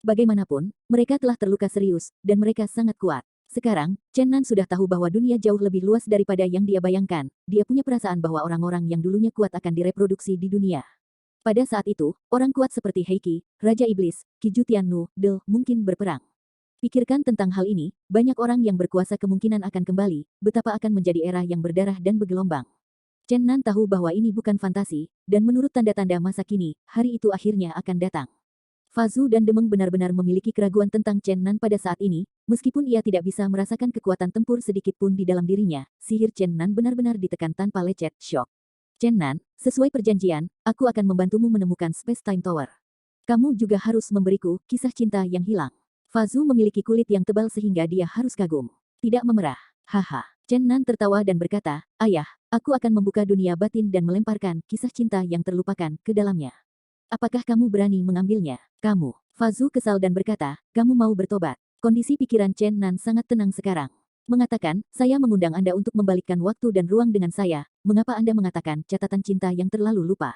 Bagaimanapun, mereka telah terluka serius, dan mereka sangat kuat. Sekarang, Chen Nan sudah tahu bahwa dunia jauh lebih luas daripada yang dia bayangkan. Dia punya perasaan bahwa orang-orang yang dulunya kuat akan direproduksi di dunia. Pada saat itu, orang kuat seperti Heiki, Raja Iblis, Qiju Tiannu, De, mungkin berperang. Pikirkan tentang hal ini, banyak orang yang berkuasa kemungkinan akan kembali, betapa akan menjadi era yang berdarah dan bergelombang. Chen Nan tahu bahwa ini bukan fantasi, dan menurut tanda-tanda masa kini, hari itu akhirnya akan datang. Fazu dan Demeng benar-benar memiliki keraguan tentang Chen Nan pada saat ini, meskipun ia tidak bisa merasakan kekuatan tempur sedikit pun di dalam dirinya, sihir Chen Nan benar-benar ditekan tanpa lecet, shock. Chen Nan, sesuai perjanjian, aku akan membantumu menemukan Space Time Tower. Kamu juga harus memberiku kisah cinta yang hilang. Fazu memiliki kulit yang tebal sehingga dia harus kagum. Tidak memerah. Haha. Chen Nan tertawa dan berkata, Ayah, aku akan membuka dunia batin dan melemparkan kisah cinta yang terlupakan ke dalamnya. Apakah kamu berani mengambilnya? Kamu. Fazu kesal dan berkata, kamu mau bertobat. Kondisi pikiran Chen Nan sangat tenang sekarang. Mengatakan, saya mengundang Anda untuk membalikkan waktu dan ruang dengan saya, mengapa Anda mengatakan catatan cinta yang terlalu lupa?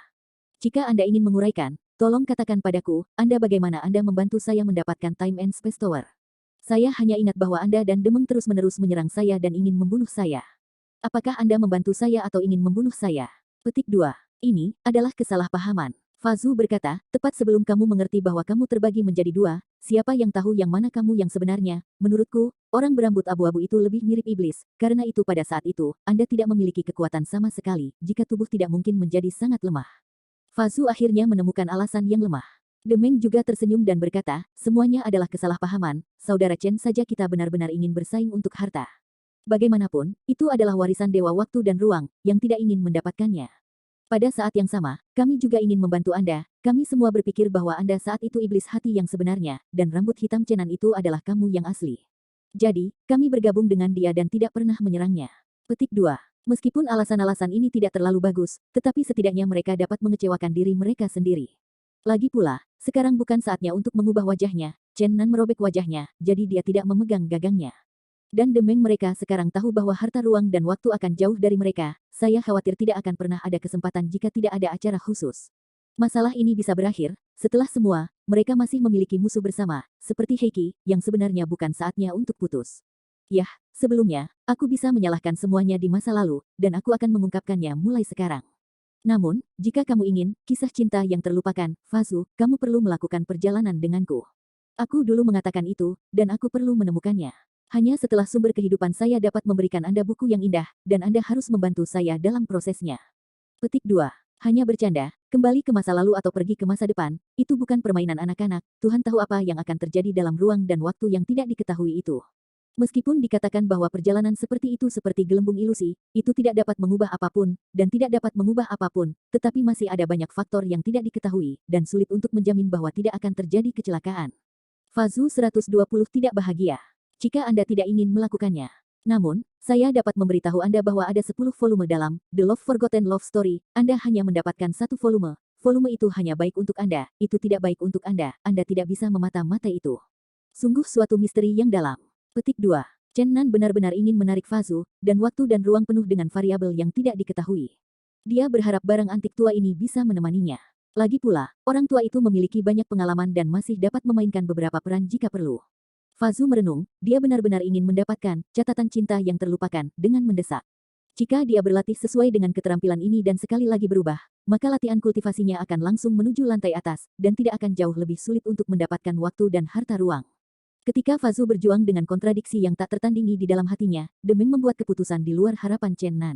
Jika Anda ingin menguraikan, tolong katakan padaku, Anda bagaimana Anda membantu saya mendapatkan Time and Space Tower. Saya hanya ingat bahwa Anda dan Demeng terus-menerus menyerang saya dan ingin membunuh saya. Apakah Anda membantu saya atau ingin membunuh saya? Petik 2. Ini adalah kesalahpahaman. Fazu berkata, tepat sebelum kamu mengerti bahwa kamu terbagi menjadi dua, siapa yang tahu yang mana kamu yang sebenarnya? Menurutku, orang berambut abu-abu itu lebih mirip iblis, karena itu pada saat itu, Anda tidak memiliki kekuatan sama sekali, jika tubuh tidak mungkin menjadi sangat lemah. Fazu akhirnya menemukan alasan yang lemah. Demeng juga tersenyum dan berkata, semuanya adalah kesalahpahaman, saudara Chen saja kita benar-benar ingin bersaing untuk harta. Bagaimanapun, itu adalah warisan Dewa Waktu dan Ruang, yang tidak ingin mendapatkannya. Pada saat yang sama, kami juga ingin membantu Anda, kami semua berpikir bahwa Anda saat itu iblis hati yang sebenarnya, dan rambut hitam Chen Nan itu adalah kamu yang asli. Jadi, kami bergabung dengan dia dan tidak pernah menyerangnya. Petik 2. Meskipun alasan-alasan ini tidak terlalu bagus, tetapi setidaknya mereka dapat mengecewakan diri mereka sendiri. Lagi pula, sekarang bukan saatnya untuk mengubah wajahnya, Chen Nan merobek wajahnya, jadi dia tidak memegang gagangnya. Dan Demeng mereka sekarang tahu bahwa harta ruang dan waktu akan jauh dari mereka, saya khawatir tidak akan pernah ada kesempatan jika tidak ada acara khusus. Masalah ini bisa berakhir, setelah semua, mereka masih memiliki musuh bersama, seperti Heiki, yang sebenarnya bukan saatnya untuk putus. Yah, sebelumnya, aku bisa menyalahkan semuanya di masa lalu, dan aku akan mengungkapkannya mulai sekarang. Namun, jika kamu ingin, kisah cinta yang terlupakan, Fazu, kamu perlu melakukan perjalanan denganku. Aku dulu mengatakan itu, dan aku perlu menemukannya. Hanya setelah sumber kehidupan saya dapat memberikan Anda buku yang indah, dan Anda harus membantu saya dalam prosesnya. Petik 2. Hanya bercanda, kembali ke masa lalu atau pergi ke masa depan, itu bukan permainan anak-anak, Tuhan tahu apa yang akan terjadi dalam ruang dan waktu yang tidak diketahui itu. Meskipun dikatakan bahwa perjalanan seperti itu seperti gelembung ilusi, itu tidak dapat mengubah apapun, dan tidak dapat mengubah apapun, tetapi masih ada banyak faktor yang tidak diketahui, dan sulit untuk menjamin bahwa tidak akan terjadi kecelakaan. Fazu 120 tidak bahagia. Jika Anda tidak ingin melakukannya. Namun, saya dapat memberitahu Anda bahwa ada 10 volume dalam The Love Forgotten Love Story, Anda hanya mendapatkan satu volume. Volume itu hanya baik untuk Anda, itu tidak baik untuk Anda tidak bisa memata-matai itu. Sungguh suatu misteri yang dalam. Petik 2. Chen Nan benar-benar ingin menarik Fazu, dan waktu dan ruang penuh dengan variabel yang tidak diketahui. Dia berharap barang antik tua ini bisa menemaninya. Lagi pula, orang tua itu memiliki banyak pengalaman dan masih dapat memainkan beberapa peran jika perlu. Fazu merenung, dia benar-benar ingin mendapatkan catatan cinta yang terlupakan dengan mendesak. Jika dia berlatih sesuai dengan keterampilan ini dan sekali lagi berubah, maka latihan kultivasinya akan langsung menuju lantai atas, dan tidak akan jauh lebih sulit untuk mendapatkan waktu dan harta ruang. Ketika Fazu berjuang dengan kontradiksi yang tak tertandingi di dalam hatinya, demi membuat keputusan di luar harapan Chen Nan.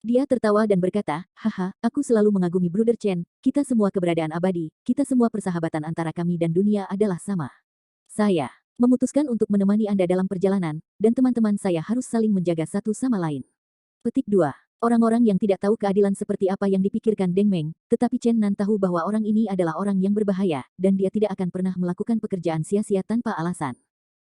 Dia tertawa dan berkata, haha, aku selalu mengagumi Bruder Chen, kita semua keberadaan abadi, kita semua persahabatan antara kami dan dunia adalah sama. Saya memutuskan untuk menemani Anda dalam perjalanan, dan teman-teman saya harus saling menjaga satu sama lain. Petik 2. Orang-orang yang tidak tahu keadilan seperti apa yang dipikirkan Deng Meng, tetapi Chen Nan tahu bahwa orang ini adalah orang yang berbahaya, dan dia tidak akan pernah melakukan pekerjaan sia-sia tanpa alasan.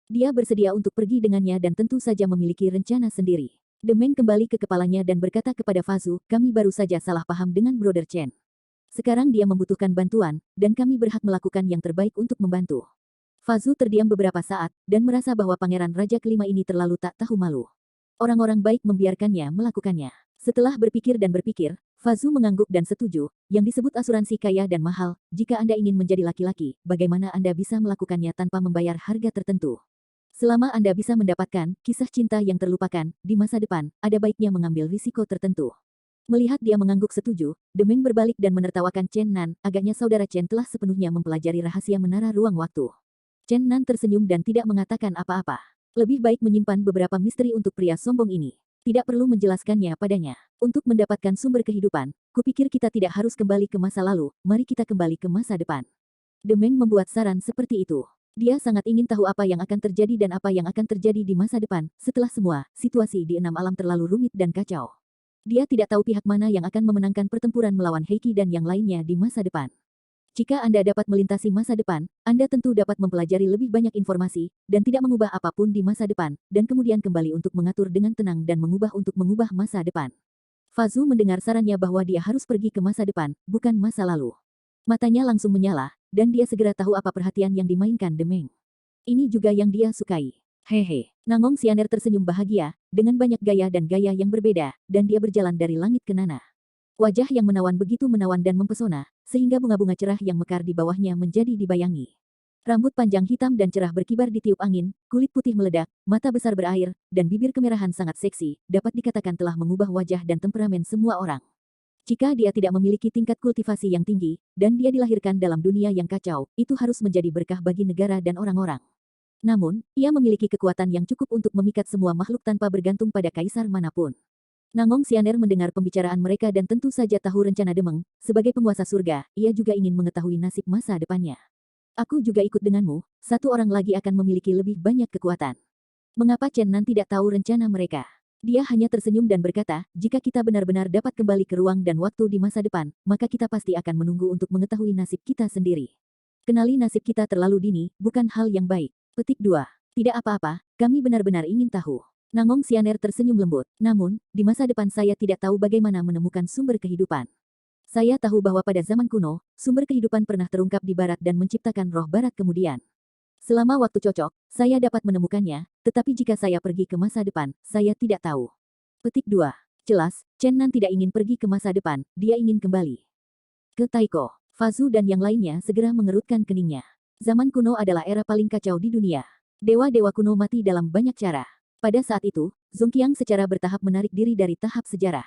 Dia bersedia untuk pergi dengannya dan tentu saja memiliki rencana sendiri. Deng Meng kembali ke kepalanya dan berkata kepada Fazu, kami baru saja salah paham dengan Brother Chen. Sekarang dia membutuhkan bantuan, dan kami berhak melakukan yang terbaik untuk membantu. Fazu terdiam beberapa saat, dan merasa bahwa Pangeran Raja kelima ini terlalu tak tahu malu. Orang-orang baik membiarkannya melakukannya. Setelah berpikir dan berpikir, Fazu mengangguk dan setuju, yang disebut asuransi kaya dan mahal, jika Anda ingin menjadi laki-laki, bagaimana Anda bisa melakukannya tanpa membayar harga tertentu? Selama Anda bisa mendapatkan kisah cinta yang terlupakan di masa depan, ada baiknya mengambil risiko tertentu. Melihat dia mengangguk setuju, Demeng berbalik dan menertawakan Chen Nan, agaknya saudara Chen telah sepenuhnya mempelajari rahasia menara ruang waktu. Chen Nan tersenyum dan tidak mengatakan apa-apa. Lebih baik menyimpan beberapa misteri untuk pria sombong ini. Tidak perlu menjelaskannya padanya. Untuk mendapatkan sumber kehidupan, kupikir kita tidak harus kembali ke masa lalu, mari kita kembali ke masa depan. Demeng membuat saran seperti itu. Dia sangat ingin tahu apa yang akan terjadi dan apa yang akan terjadi di masa depan. Setelah semua, situasi di enam alam terlalu rumit dan kacau. Dia tidak tahu pihak mana yang akan memenangkan pertempuran melawan Heiki dan yang lainnya di masa depan. Jika Anda dapat melintasi masa depan, Anda tentu dapat mempelajari lebih banyak informasi, dan tidak mengubah apapun di masa depan, dan kemudian kembali untuk mengatur dengan tenang dan mengubah untuk mengubah masa depan. Fazu mendengar sarannya bahwa dia harus pergi ke masa depan, bukan masa lalu. Matanya langsung menyala, dan dia segera tahu apa perhatian yang dimainkan Demeng. Ini juga yang dia sukai. Hehe. Nangong Xianer tersenyum bahagia, dengan banyak gaya dan gaya yang berbeda, dan dia berjalan dari langit ke Nana. Wajah yang menawan begitu menawan dan mempesona, sehingga bunga-bunga cerah yang mekar di bawahnya menjadi dibayangi. Rambut panjang hitam dan cerah berkibar di tiup angin, kulit putih meledak, mata besar berair, dan bibir kemerahan sangat seksi, dapat dikatakan telah mengubah wajah dan temperamen semua orang. Jika dia tidak memiliki tingkat kultivasi yang tinggi, dan dia dilahirkan dalam dunia yang kacau, itu harus menjadi berkah bagi negara dan orang-orang. Namun, ia memiliki kekuatan yang cukup untuk memikat semua makhluk tanpa bergantung pada kaisar manapun. Nangong Xianer mendengar pembicaraan mereka dan tentu saja tahu rencana Demeng, sebagai penguasa surga, ia juga ingin mengetahui nasib masa depannya. Aku juga ikut denganmu, satu orang lagi akan memiliki lebih banyak kekuatan. Mengapa Chen Nan tidak tahu rencana mereka? Dia hanya tersenyum dan berkata, jika kita benar-benar dapat kembali ke ruang dan waktu di masa depan, maka kita pasti akan menunggu untuk mengetahui nasib kita sendiri. Kenali nasib kita terlalu dini, bukan hal yang baik. Petik 2. Tidak apa-apa, kami benar-benar ingin tahu. Nangong Xianer tersenyum lembut. Namun, di masa depan saya tidak tahu bagaimana menemukan sumber kehidupan. Saya tahu bahwa pada zaman kuno, sumber kehidupan pernah terungkap di barat dan menciptakan roh barat kemudian. Selama waktu cocok, saya dapat menemukannya, tetapi jika saya pergi ke masa depan, saya tidak tahu. Petik 2. Jelas, Chen Nan tidak ingin pergi ke masa depan, dia ingin kembali ke Taiko. Fazu dan yang lainnya segera mengerutkan keningnya. Zaman kuno adalah era paling kacau di dunia. Dewa-dewa kuno mati dalam banyak cara. Pada saat itu, Zongqiang secara bertahap menarik diri dari tahap sejarah.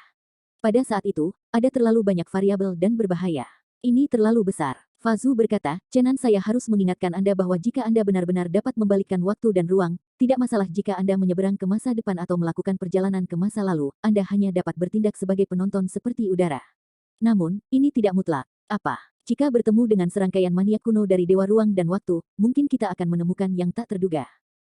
Pada saat itu, ada terlalu banyak variabel dan berbahaya. Ini terlalu besar. Fazu berkata, Chen Nan saya harus mengingatkan Anda bahwa jika Anda benar-benar dapat membalikkan waktu dan ruang, Tidak masalah jika Anda menyeberang ke masa depan atau melakukan perjalanan ke masa lalu, Anda hanya dapat bertindak sebagai penonton seperti udara. Namun, ini tidak mutlak. Apa? Jika bertemu dengan serangkaian maniak kuno dari Dewa Ruang dan Waktu, mungkin kita akan menemukan yang tak terduga.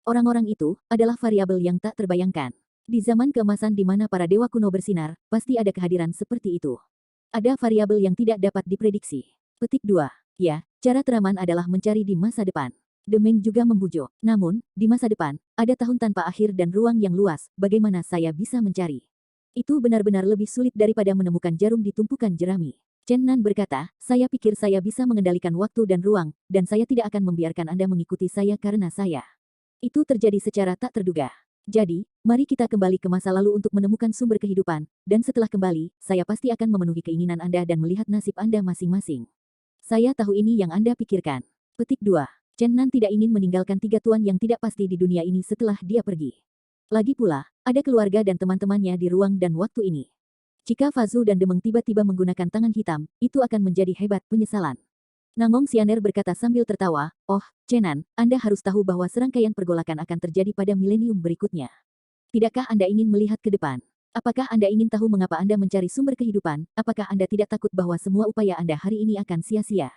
Orang-orang itu adalah variabel yang tak terbayangkan. Di zaman keemasan di mana para dewa kuno bersinar, pasti ada kehadiran seperti itu. Ada variabel yang tidak dapat diprediksi. Petik 2. Ya, cara teraman adalah mencari di masa depan. Demeng juga membujuk. Namun, di masa depan, ada tahun tanpa akhir dan ruang yang luas, bagaimana saya bisa mencari? Itu benar-benar lebih sulit daripada menemukan jarum di tumpukan jerami. Chen Nan berkata, saya pikir saya bisa mengendalikan waktu dan ruang, dan saya tidak akan membiarkan Anda mengikuti saya karena saya. Itu terjadi secara tak terduga. Jadi, mari kita kembali ke masa lalu untuk menemukan sumber kehidupan, dan setelah kembali, saya pasti akan memenuhi keinginan Anda dan melihat nasib Anda masing-masing. Saya tahu ini yang Anda pikirkan. Petik 2. Chen Nan tidak ingin meninggalkan tiga tuan yang tidak pasti di dunia ini setelah dia pergi. Lagi pula, ada keluarga dan teman-temannya di ruang dan waktu ini. Jika Fazu dan Demeng tiba-tiba menggunakan tangan hitam, itu akan menjadi hebat penyesalan. Nangong Xianer berkata sambil tertawa, oh, Chen Nan, Anda harus tahu bahwa serangkaian pergolakan akan terjadi pada milenium berikutnya. Tidakkah Anda ingin melihat ke depan? Apakah Anda ingin tahu mengapa Anda mencari sumber kehidupan? Apakah Anda tidak takut bahwa semua upaya Anda hari ini akan sia-sia?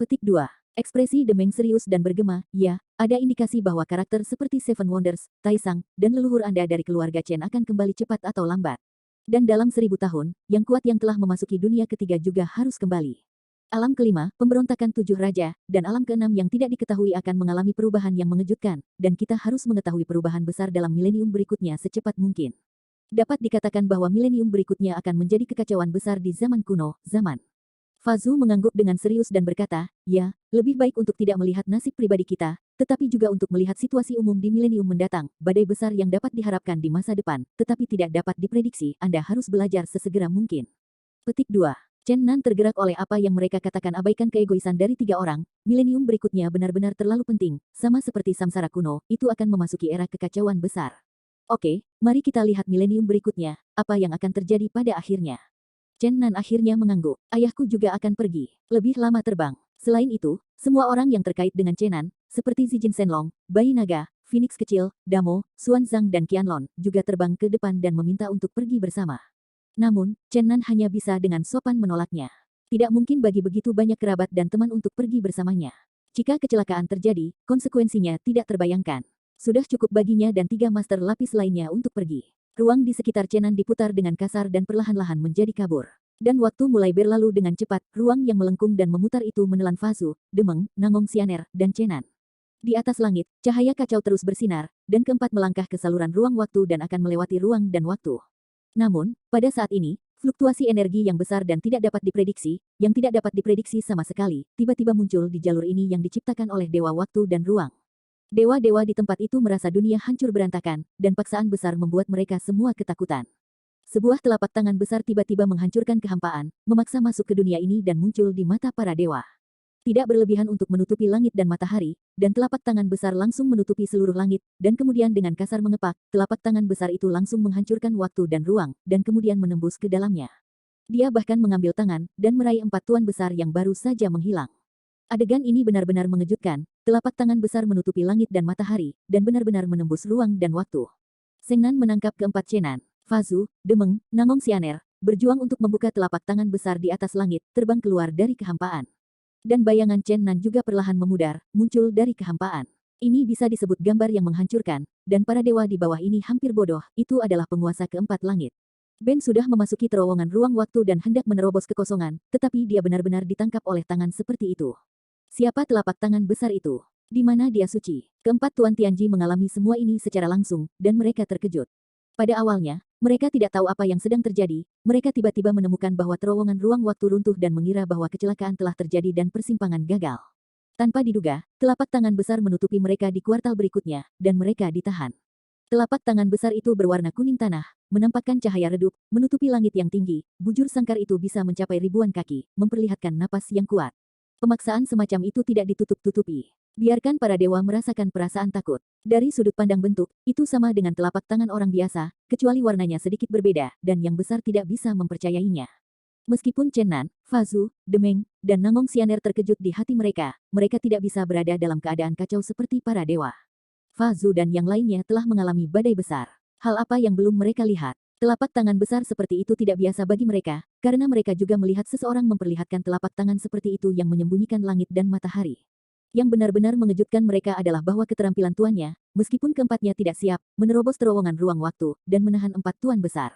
Petik 2. Ekspresi Demeng serius dan bergema, ya, ada indikasi bahwa karakter seperti Seven Wonders, Taisang, dan leluhur Anda dari keluarga Chen akan kembali cepat atau lambat. Dan dalam 1000 tahun, yang kuat yang telah memasuki dunia ketiga juga harus kembali. Alam kelima, pemberontakan 7 raja, dan alam keenam yang tidak diketahui akan mengalami perubahan yang mengejutkan, dan kita harus mengetahui perubahan besar dalam milenium berikutnya secepat mungkin. Dapat dikatakan bahwa milenium berikutnya akan menjadi kekacauan besar di zaman kuno, zaman. Fazu mengangguk dengan serius dan berkata, ya, lebih baik untuk tidak melihat nasib pribadi kita, tetapi juga untuk melihat situasi umum di milenium mendatang, badai besar yang dapat diharapkan di masa depan, tetapi tidak dapat diprediksi, Anda harus belajar sesegera mungkin. Petik 2. Chen Nan tergerak oleh apa yang mereka katakan abaikan keegoisan dari tiga orang, milenium berikutnya benar-benar terlalu penting, sama seperti samsara kuno, itu akan memasuki era kekacauan besar. Oke, mari kita lihat milenium berikutnya, apa yang akan terjadi pada akhirnya. Chen Nan akhirnya mengangguk, ayahku juga akan pergi, lebih lama terbang. Selain itu, semua orang yang terkait dengan Chen Nan, seperti Zijin Shenlong, Bayi Naga, Phoenix Kecil, Damo, Xuanzang dan Qianlong, juga terbang ke depan dan meminta untuk pergi bersama. Namun, Chen Nan hanya bisa dengan sopan menolaknya. Tidak mungkin bagi begitu banyak kerabat dan teman untuk pergi bersamanya. Jika kecelakaan terjadi, konsekuensinya tidak terbayangkan. Sudah cukup baginya dan 3 master lapis lainnya untuk pergi. Ruang di sekitar Chen Nan diputar dengan kasar dan perlahan-lahan menjadi kabur. Dan waktu mulai berlalu dengan cepat, ruang yang melengkung dan memutar itu menelan Fazu, Demeng, Nangong Xianer, dan Chen Nan. Di atas langit, cahaya kacau terus bersinar, dan keempat melangkah ke saluran ruang waktu dan akan melewati ruang dan waktu. Namun, pada saat ini, fluktuasi energi yang besar dan tidak dapat diprediksi, yang tidak dapat diprediksi sama sekali, tiba-tiba muncul di jalur ini yang diciptakan oleh Dewa Waktu dan Ruang. Dewa-dewa di tempat itu merasa dunia hancur berantakan, dan paksaan besar membuat mereka semua ketakutan. Sebuah telapak tangan besar tiba-tiba menghancurkan kehampaan, memaksa masuk ke dunia ini dan muncul di mata para dewa. Tidak berlebihan untuk menutupi langit dan matahari, dan telapak tangan besar langsung menutupi seluruh langit, dan kemudian dengan kasar mengepak, telapak tangan besar itu langsung menghancurkan waktu dan ruang, dan kemudian menembus ke dalamnya. Dia bahkan mengambil tangan, dan meraih 4 tuan besar yang baru saja menghilang. Adegan ini benar-benar mengejutkan, telapak tangan besar menutupi langit dan matahari, dan benar-benar menembus ruang dan waktu. Seng Nan menangkap keempat Chen Nan, Fazu, Demeng, Nangong Xianer, berjuang untuk membuka telapak tangan besar di atas langit, terbang keluar dari kehampaan. Dan bayangan Chen Nan juga perlahan memudar, muncul dari kehampaan. Ini bisa disebut gambar yang menghancurkan, dan para dewa di bawah ini hampir bodoh, itu adalah penguasa keempat langit. Ben sudah memasuki terowongan ruang waktu dan hendak menerobos kekosongan, tetapi dia benar-benar ditangkap oleh tangan seperti itu. Siapa telapak tangan besar itu? Di mana dia suci? Keempat Tuan Tianji mengalami semua ini secara langsung, dan mereka terkejut. Pada awalnya, mereka tidak tahu apa yang sedang terjadi, mereka tiba-tiba menemukan bahwa terowongan ruang waktu runtuh dan mengira bahwa kecelakaan telah terjadi dan persimpangan gagal. Tanpa diduga, telapak tangan besar menutupi mereka di kuartal berikutnya, dan mereka ditahan. Telapak tangan besar itu berwarna kuning tanah, menampakkan cahaya redup, menutupi langit yang tinggi, bujur sangkar itu bisa mencapai ribuan kaki, memperlihatkan napas yang kuat. Pemaksaan semacam itu tidak ditutup-tutupi. Biarkan para dewa merasakan perasaan takut. Dari sudut pandang bentuk, itu sama dengan telapak tangan orang biasa, kecuali warnanya sedikit berbeda, dan yang besar tidak bisa mempercayainya. Meskipun Chen Nan, Fazu, Demeng, dan Nangong Xianer terkejut di hati mereka, mereka tidak bisa berada dalam keadaan kacau seperti para dewa. Fa Zu dan yang lainnya telah mengalami badai besar. Hal apa yang belum mereka lihat? Telapak tangan besar seperti itu tidak biasa bagi mereka, karena mereka juga melihat seseorang memperlihatkan telapak tangan seperti itu yang menyembunyikan langit dan matahari. Yang benar-benar mengejutkan mereka adalah bahwa keterampilan tuannya, meskipun keempatnya tidak siap, menerobos terowongan ruang waktu, dan menahan 4 tuan besar.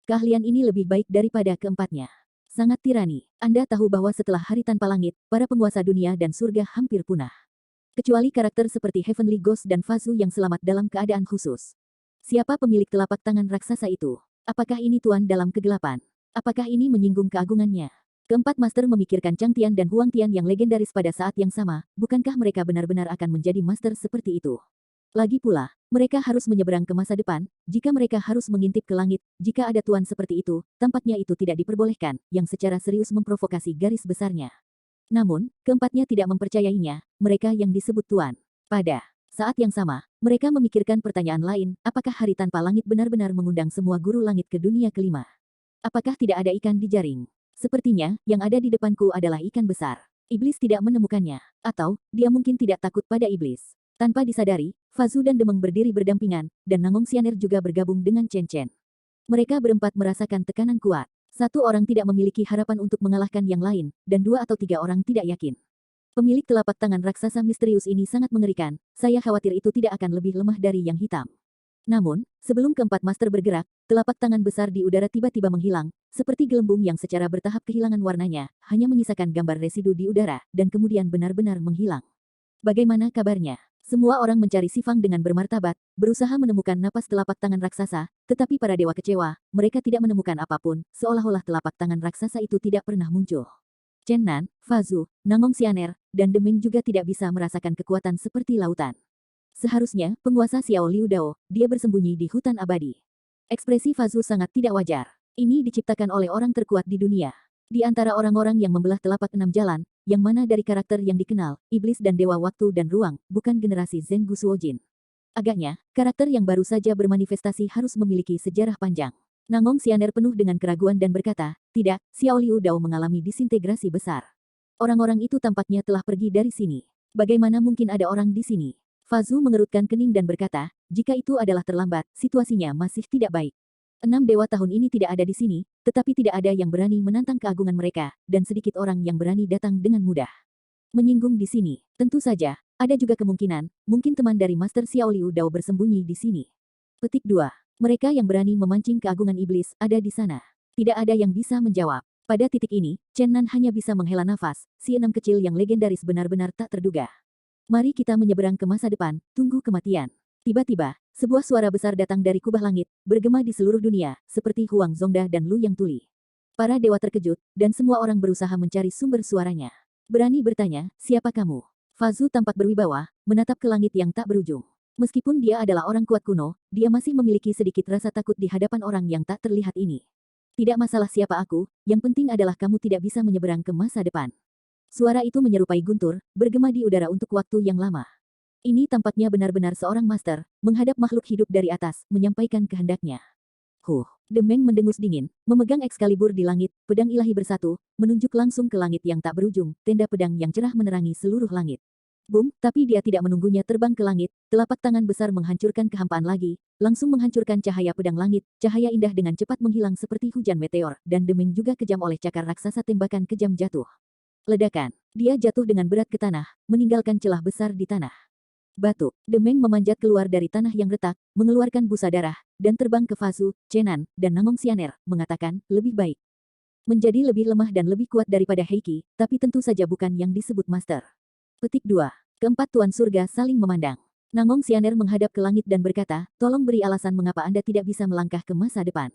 Keahlian ini lebih baik daripada keempatnya. Sangat tirani. Anda tahu bahwa setelah hari tanpa langit, para penguasa dunia dan surga hampir punah. Kecuali karakter seperti Heavenly Ghost dan Fa Zu yang selamat dalam keadaan khusus. Siapa pemilik telapak tangan raksasa itu? Apakah ini tuan dalam kegelapan? Apakah ini menyinggung keagungannya? Keempat master memikirkan Chang Tian dan Huang Tian yang legendaris pada saat yang sama, bukankah mereka benar-benar akan menjadi master seperti itu? Lagi pula, mereka harus menyeberang ke masa depan, jika mereka harus mengintip ke langit, jika ada tuan seperti itu, tampaknya itu tidak diperbolehkan, yang secara serius memprovokasi garis besarnya. Namun, keempatnya tidak mempercayainya, mereka yang disebut tuan. Pada saat yang sama, mereka memikirkan pertanyaan lain, apakah hari tanpa langit benar-benar mengundang semua guru langit ke dunia kelima? Apakah tidak ada ikan di jaring? Sepertinya, yang ada di depanku adalah ikan besar. Iblis tidak menemukannya. Atau, dia mungkin tidak takut pada iblis. Tanpa disadari, Fa Zu dan Demeng berdiri berdampingan, dan Nangong Xianer juga bergabung dengan Chen Chen. Mereka berempat merasakan tekanan kuat. Satu orang tidak memiliki harapan untuk mengalahkan yang lain, dan 2 atau 3 orang tidak yakin. Pemilik telapak tangan raksasa misterius ini sangat mengerikan, saya khawatir itu tidak akan lebih lemah dari yang hitam. Namun, sebelum keempat master bergerak, telapak tangan besar di udara tiba-tiba menghilang, seperti gelembung yang secara bertahap kehilangan warnanya, hanya menyisakan gambar residu di udara, dan kemudian benar-benar menghilang. Bagaimana kabarnya? Semua orang mencari Si Fang dengan bermartabat, berusaha menemukan napas telapak tangan raksasa, tetapi para dewa kecewa, mereka tidak menemukan apapun, seolah-olah telapak tangan raksasa itu tidak pernah muncul. Chen Nan, Fa Zu, Nangong Xianer, dan Deming juga tidak bisa merasakan kekuatan seperti lautan. Seharusnya, penguasa Xiao Liu Dao, dia bersembunyi di hutan abadi. Ekspresi Fa Zu sangat tidak wajar. Ini diciptakan oleh orang terkuat di dunia. Di antara orang-orang yang membelah telapak 6 jalan, yang mana dari karakter yang dikenal, iblis dan dewa waktu dan ruang, bukan generasi Zhen Gusuojin. Agaknya, karakter yang baru saja bermanifestasi harus memiliki sejarah panjang. Nangong Xianer penuh dengan keraguan dan berkata, tidak, Xiao Liu Dao mengalami disintegrasi besar. Orang-orang itu tampaknya telah pergi dari sini. Bagaimana mungkin ada orang di sini? Fa Zu mengerutkan kening dan berkata, jika itu adalah terlambat, situasinya masih tidak baik. 6 dewa tahun ini tidak ada di sini, tetapi tidak ada yang berani menantang keagungan mereka, dan sedikit orang yang berani datang dengan mudah. Menyinggung di sini, tentu saja, ada juga kemungkinan, mungkin teman dari Master Xiao Liu Dao bersembunyi di sini. Petik 2. Mereka yang berani memancing keagungan iblis ada di sana. Tidak ada yang bisa menjawab. Pada titik ini, Chen Nan hanya bisa menghela nafas, si 6 kecil yang legendaris benar-benar tak terduga. Mari kita menyeberang ke masa depan, tunggu kematian. Tiba-tiba, sebuah suara besar datang dari kubah langit, bergema di seluruh dunia, seperti Huang Zongda dan Lu Yang Tuli. Para dewa terkejut, dan semua orang berusaha mencari sumber suaranya. Berani bertanya, siapa kamu? Fa Zu tampak berwibawa, menatap ke langit yang tak berujung. Meskipun dia adalah orang kuat kuno, dia masih memiliki sedikit rasa takut di hadapan orang yang tak terlihat ini. Tidak masalah siapa aku, yang penting adalah kamu tidak bisa menyeberang ke masa depan. Suara itu menyerupai guntur, bergema di udara untuk waktu yang lama. Ini tampaknya benar-benar seorang master, menghadap makhluk hidup dari atas, menyampaikan kehendaknya. Demeng mendengus dingin, memegang Excalibur di langit, pedang ilahi bersatu, menunjuk langsung ke langit yang tak berujung, tenda pedang yang cerah menerangi seluruh langit. Boom, tapi dia tidak menunggunya terbang ke langit, telapak tangan besar menghancurkan kehampaan lagi, langsung menghancurkan cahaya pedang langit, cahaya indah dengan cepat menghilang seperti hujan meteor, dan Demeng juga kejam oleh cakar raksasa tembakan kejam jatuh. Ledakan, dia jatuh dengan berat ke tanah, meninggalkan celah besar di tanah. Batuk, Demeng memanjat keluar dari tanah yang retak, mengeluarkan busa darah, dan terbang ke Fa Zu, Chen Nan, dan Nangong Xianer, mengatakan, lebih baik menjadi lebih lemah dan lebih kuat daripada Heiki, tapi tentu saja bukan yang disebut master. Petik 2. Keempat tuan surga saling memandang. Nangong Xianer menghadap ke langit dan berkata, tolong beri alasan mengapa Anda tidak bisa melangkah ke masa depan.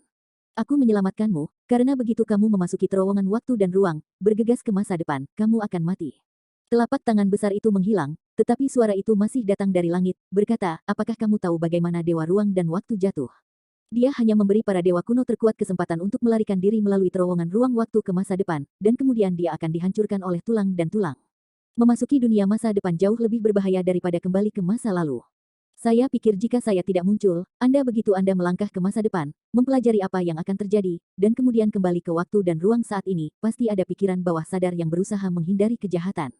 Aku menyelamatkanmu, karena begitu kamu memasuki terowongan waktu dan ruang, bergegas ke masa depan, kamu akan mati. Telapak tangan besar itu menghilang, tetapi suara itu masih datang dari langit, berkata, apakah kamu tahu bagaimana dewa ruang dan waktu jatuh? Dia hanya memberi para dewa kuno terkuat kesempatan untuk melarikan diri melalui terowongan ruang waktu ke masa depan, dan kemudian dia akan dihancurkan oleh tulang dan tulang. Memasuki dunia masa depan jauh lebih berbahaya daripada kembali ke masa lalu. Saya pikir jika saya tidak muncul, begitu Anda melangkah ke masa depan, mempelajari apa yang akan terjadi, dan kemudian kembali ke waktu dan ruang saat ini, pasti ada pikiran bawah sadar yang berusaha menghindari kejahatan.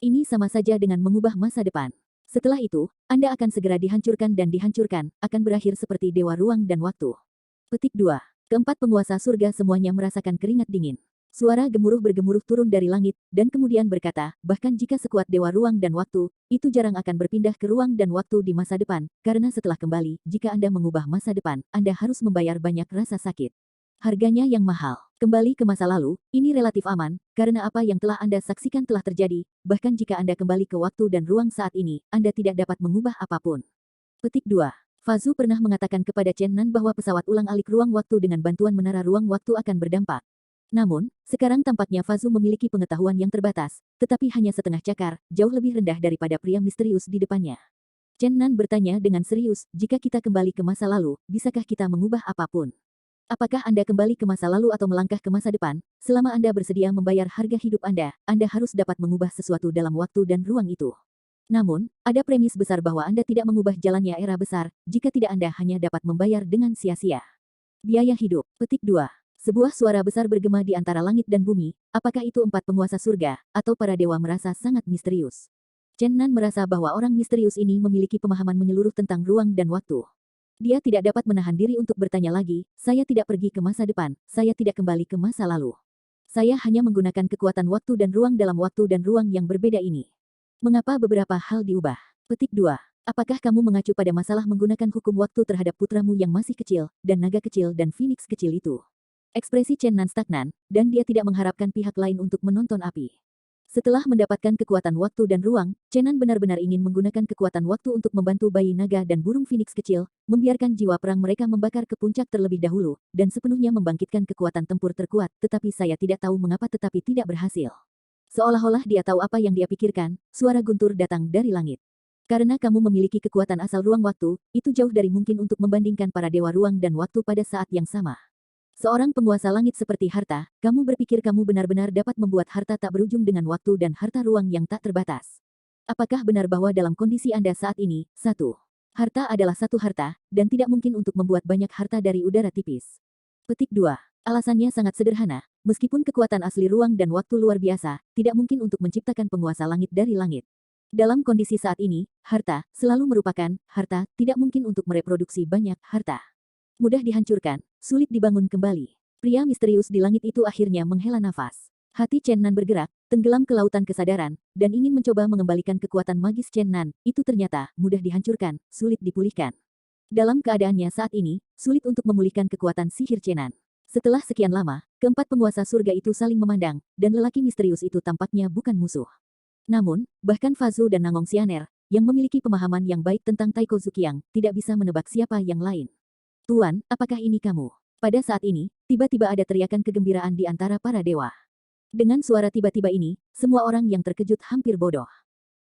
Ini sama saja dengan mengubah masa depan. Setelah itu, Anda akan segera dihancurkan dan dihancurkan, akan berakhir seperti dewa ruang dan waktu. Petik 2. Keempat penguasa surga semuanya merasakan keringat dingin. Suara gemuruh bergemuruh turun dari langit, dan kemudian berkata, bahkan jika sekuat dewa ruang dan waktu, itu jarang akan berpindah ke ruang dan waktu di masa depan, karena setelah kembali, jika Anda mengubah masa depan, Anda harus membayar banyak rasa sakit. Harganya yang mahal. Kembali ke masa lalu, ini relatif aman, karena apa yang telah Anda saksikan telah terjadi, bahkan jika Anda kembali ke waktu dan ruang saat ini, Anda tidak dapat mengubah apapun. Petik 2. Fazu pernah mengatakan kepada Chen Nan bahwa pesawat ulang-alik ruang waktu dengan bantuan menara ruang waktu akan berdampak. Namun, sekarang tampaknya Fazu memiliki pengetahuan yang terbatas, tetapi hanya setengah cakar, jauh lebih rendah daripada pria misterius di depannya. Chen Nan bertanya dengan serius, jika kita kembali ke masa lalu, bisakah kita mengubah apapun? Apakah Anda kembali ke masa lalu atau melangkah ke masa depan? Selama Anda bersedia membayar harga hidup Anda harus dapat mengubah sesuatu dalam waktu dan ruang itu. Namun, ada premis besar bahwa Anda tidak mengubah jalannya era besar, jika tidak Anda hanya dapat membayar dengan sia-sia. Biaya hidup. Petik 2. Sebuah suara besar bergema di antara langit dan bumi, apakah itu empat penguasa surga, atau para dewa merasa sangat misterius. Chen Nan merasa bahwa orang misterius ini memiliki pemahaman menyeluruh tentang ruang dan waktu. Dia tidak dapat menahan diri untuk bertanya lagi, saya tidak pergi ke masa depan, saya tidak kembali ke masa lalu. Saya hanya menggunakan kekuatan waktu dan ruang dalam waktu dan ruang yang berbeda ini. Mengapa beberapa hal diubah? Petik 2. Apakah kamu mengacu pada masalah menggunakan hukum waktu terhadap putramu yang masih kecil, dan naga kecil dan phoenix kecil itu? Ekspresi Chen Nan stagnan, dan dia tidak mengharapkan pihak lain untuk menonton api. Setelah mendapatkan kekuatan waktu dan ruang, Chen Nan benar-benar ingin menggunakan kekuatan waktu untuk membantu bayi naga dan burung phoenix kecil, membiarkan jiwa perang mereka membakar ke puncak terlebih dahulu, dan sepenuhnya membangkitkan kekuatan tempur terkuat, tetapi saya tidak tahu mengapa tetapi tidak berhasil. Seolah-olah dia tahu apa yang dia pikirkan, suara guntur datang dari langit. Karena kamu memiliki kekuatan asal ruang waktu, itu jauh dari mungkin untuk membandingkan para dewa ruang dan waktu pada saat yang sama. Seorang penguasa langit seperti harta, kamu berpikir kamu benar-benar dapat membuat harta tak berujung dengan waktu dan harta ruang yang tak terbatas. Apakah benar bahwa dalam kondisi Anda saat ini, satu, harta adalah satu harta, dan tidak mungkin untuk membuat banyak harta dari udara tipis? Petik 2. Alasannya sangat sederhana, meskipun kekuatan asli ruang dan waktu luar biasa, tidak mungkin untuk menciptakan penguasa langit dari langit. Dalam kondisi saat ini, harta selalu merupakan harta, tidak mungkin untuk mereproduksi banyak harta. Mudah dihancurkan, sulit dibangun kembali. Pria misterius di langit itu akhirnya menghela nafas. Hati Chen Nan bergerak, tenggelam ke lautan kesadaran, dan ingin mencoba mengembalikan kekuatan magis Chen Nan, itu ternyata mudah dihancurkan, sulit dipulihkan. Dalam keadaannya saat ini, sulit untuk memulihkan kekuatan sihir Chen Nan. Setelah sekian lama, keempat penguasa surga itu saling memandang, dan lelaki misterius itu tampaknya bukan musuh. Namun, bahkan Fazu dan Nangong Xianer, yang memiliki pemahaman yang baik tentang Taiko Zuqiang, tidak bisa menebak siapa yang lain. Tuan, apakah ini kamu? Pada saat ini, tiba-tiba ada teriakan kegembiraan di antara para dewa. Dengan suara tiba-tiba ini, semua orang yang terkejut hampir bodoh.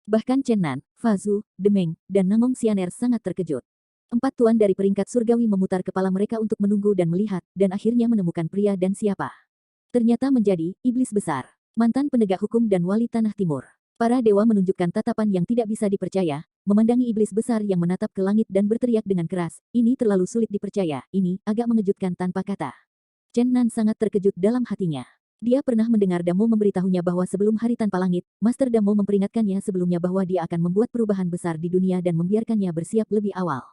Bahkan Chen Nan, Fazu, Demeng, dan Nangong Xianer sangat terkejut. Empat tuan dari peringkat surgawi memutar kepala mereka untuk menunggu dan melihat, dan akhirnya menemukan pria dan siapa. Ternyata menjadi iblis besar, mantan penegak hukum dan wali tanah timur. Para dewa menunjukkan tatapan yang tidak bisa dipercaya, memandangi iblis besar yang menatap ke langit dan berteriak dengan keras, ini terlalu sulit dipercaya, ini agak mengejutkan tanpa kata. Chen Nan sangat terkejut dalam hatinya. Dia pernah mendengar Damo memberitahunya bahwa sebelum hari tanpa langit, Master Damo memperingatkannya sebelumnya bahwa dia akan membuat perubahan besar di dunia dan membiarkannya bersiap lebih awal.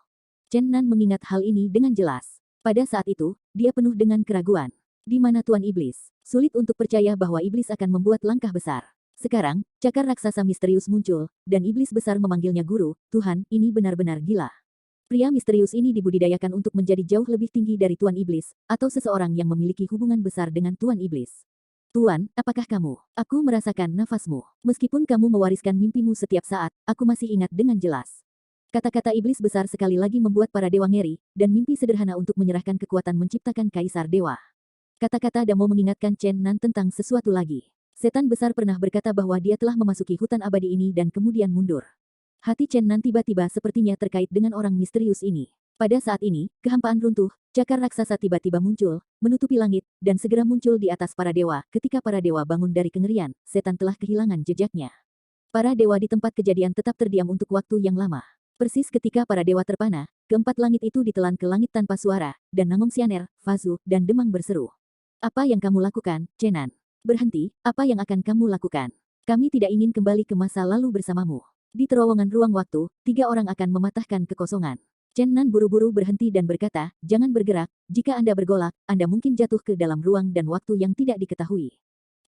Chen Nan mengingat hal ini dengan jelas. Pada saat itu, dia penuh dengan keraguan. Di mana Tuan Iblis? Sulit untuk percaya bahwa iblis akan membuat langkah besar. Sekarang, cakar raksasa misterius muncul, dan iblis besar memanggilnya guru, Tuhan, ini benar-benar gila. Pria misterius ini dibudidayakan untuk menjadi jauh lebih tinggi dari Tuan Iblis, atau seseorang yang memiliki hubungan besar dengan Tuan Iblis. Tuan, apakah kamu? Aku merasakan nafasmu. Meskipun kamu mewariskan mimpimu setiap saat, aku masih ingat dengan jelas. Kata-kata iblis besar sekali lagi membuat para dewa ngeri, dan mimpi sederhana untuk menyerahkan kekuatan menciptakan kaisar dewa. Kata-kata Damo mengingatkan Chen Nan tentang sesuatu lagi. Setan besar pernah berkata bahwa dia telah memasuki hutan abadi ini dan kemudian mundur. Hati Chen Nan tiba-tiba sepertinya terkait dengan orang misterius ini. Pada saat ini, kehampaan runtuh, cakar raksasa tiba-tiba muncul, menutupi langit, dan segera muncul di atas para dewa. Ketika para dewa bangun dari kengerian, setan telah kehilangan jejaknya. Para dewa di tempat kejadian tetap terdiam untuk waktu yang lama. Persis ketika para dewa terpana, keempat langit itu ditelan ke langit tanpa suara, dan Nangong Xianer, Fazu, dan Demang berseru. Apa yang kamu lakukan, Chen Nan? Berhenti, apa yang akan kamu lakukan? Kami tidak ingin kembali ke masa lalu bersamamu. Di terowongan ruang waktu, 3 orang akan mematahkan kekosongan. Chen Nan buru-buru berhenti dan berkata, jangan bergerak, jika Anda bergolak, Anda mungkin jatuh ke dalam ruang dan waktu yang tidak diketahui.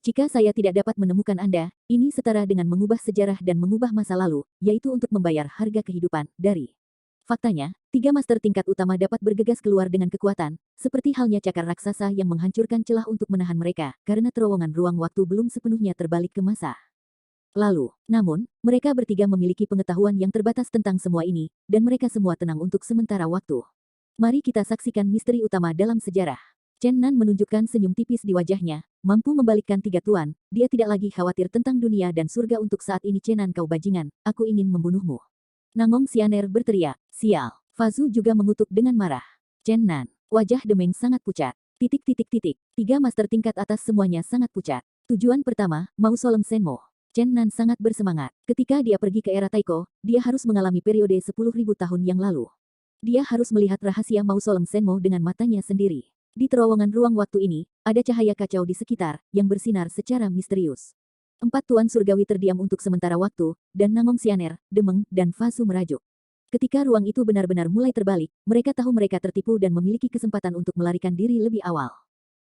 Jika saya tidak dapat menemukan Anda, ini setara dengan mengubah sejarah dan mengubah masa lalu, yaitu untuk membayar harga kehidupan, dari. Faktanya, 3 master tingkat utama dapat bergegas keluar dengan kekuatan, seperti halnya cakar raksasa yang menghancurkan celah untuk menahan mereka, karena terowongan ruang waktu belum sepenuhnya terbalik ke masa lalu. Namun, mereka bertiga memiliki pengetahuan yang terbatas tentang semua ini, dan mereka semua tenang untuk sementara waktu. Mari kita saksikan misteri utama dalam sejarah. Chen Nan menunjukkan senyum tipis di wajahnya, mampu membalikkan 3 tuan, dia tidak lagi khawatir tentang dunia dan surga untuk saat ini. Chen Nan, kau bajingan, aku ingin membunuhmu. Nangong Xianer berteriak, sial. Fazu juga mengutuk dengan marah. Chen Nan, wajah Demeng sangat pucat. Titik. 3 master tingkat atas semuanya sangat pucat. Tujuan pertama, Mausolem Senmo. Chen Nan sangat bersemangat. Ketika dia pergi ke era Taiko, dia harus mengalami periode 10.000 tahun yang lalu. Dia harus melihat rahasia Mausolem Senmo dengan matanya sendiri. Di terowongan ruang waktu ini, ada cahaya kacau di sekitar, yang bersinar secara misterius. 4 tuan surgawi terdiam untuk sementara waktu, dan Nangong Xianer, Demeng, dan Fazu merajuk. Ketika ruang itu benar-benar mulai terbalik, mereka tahu mereka tertipu dan memiliki kesempatan untuk melarikan diri lebih awal.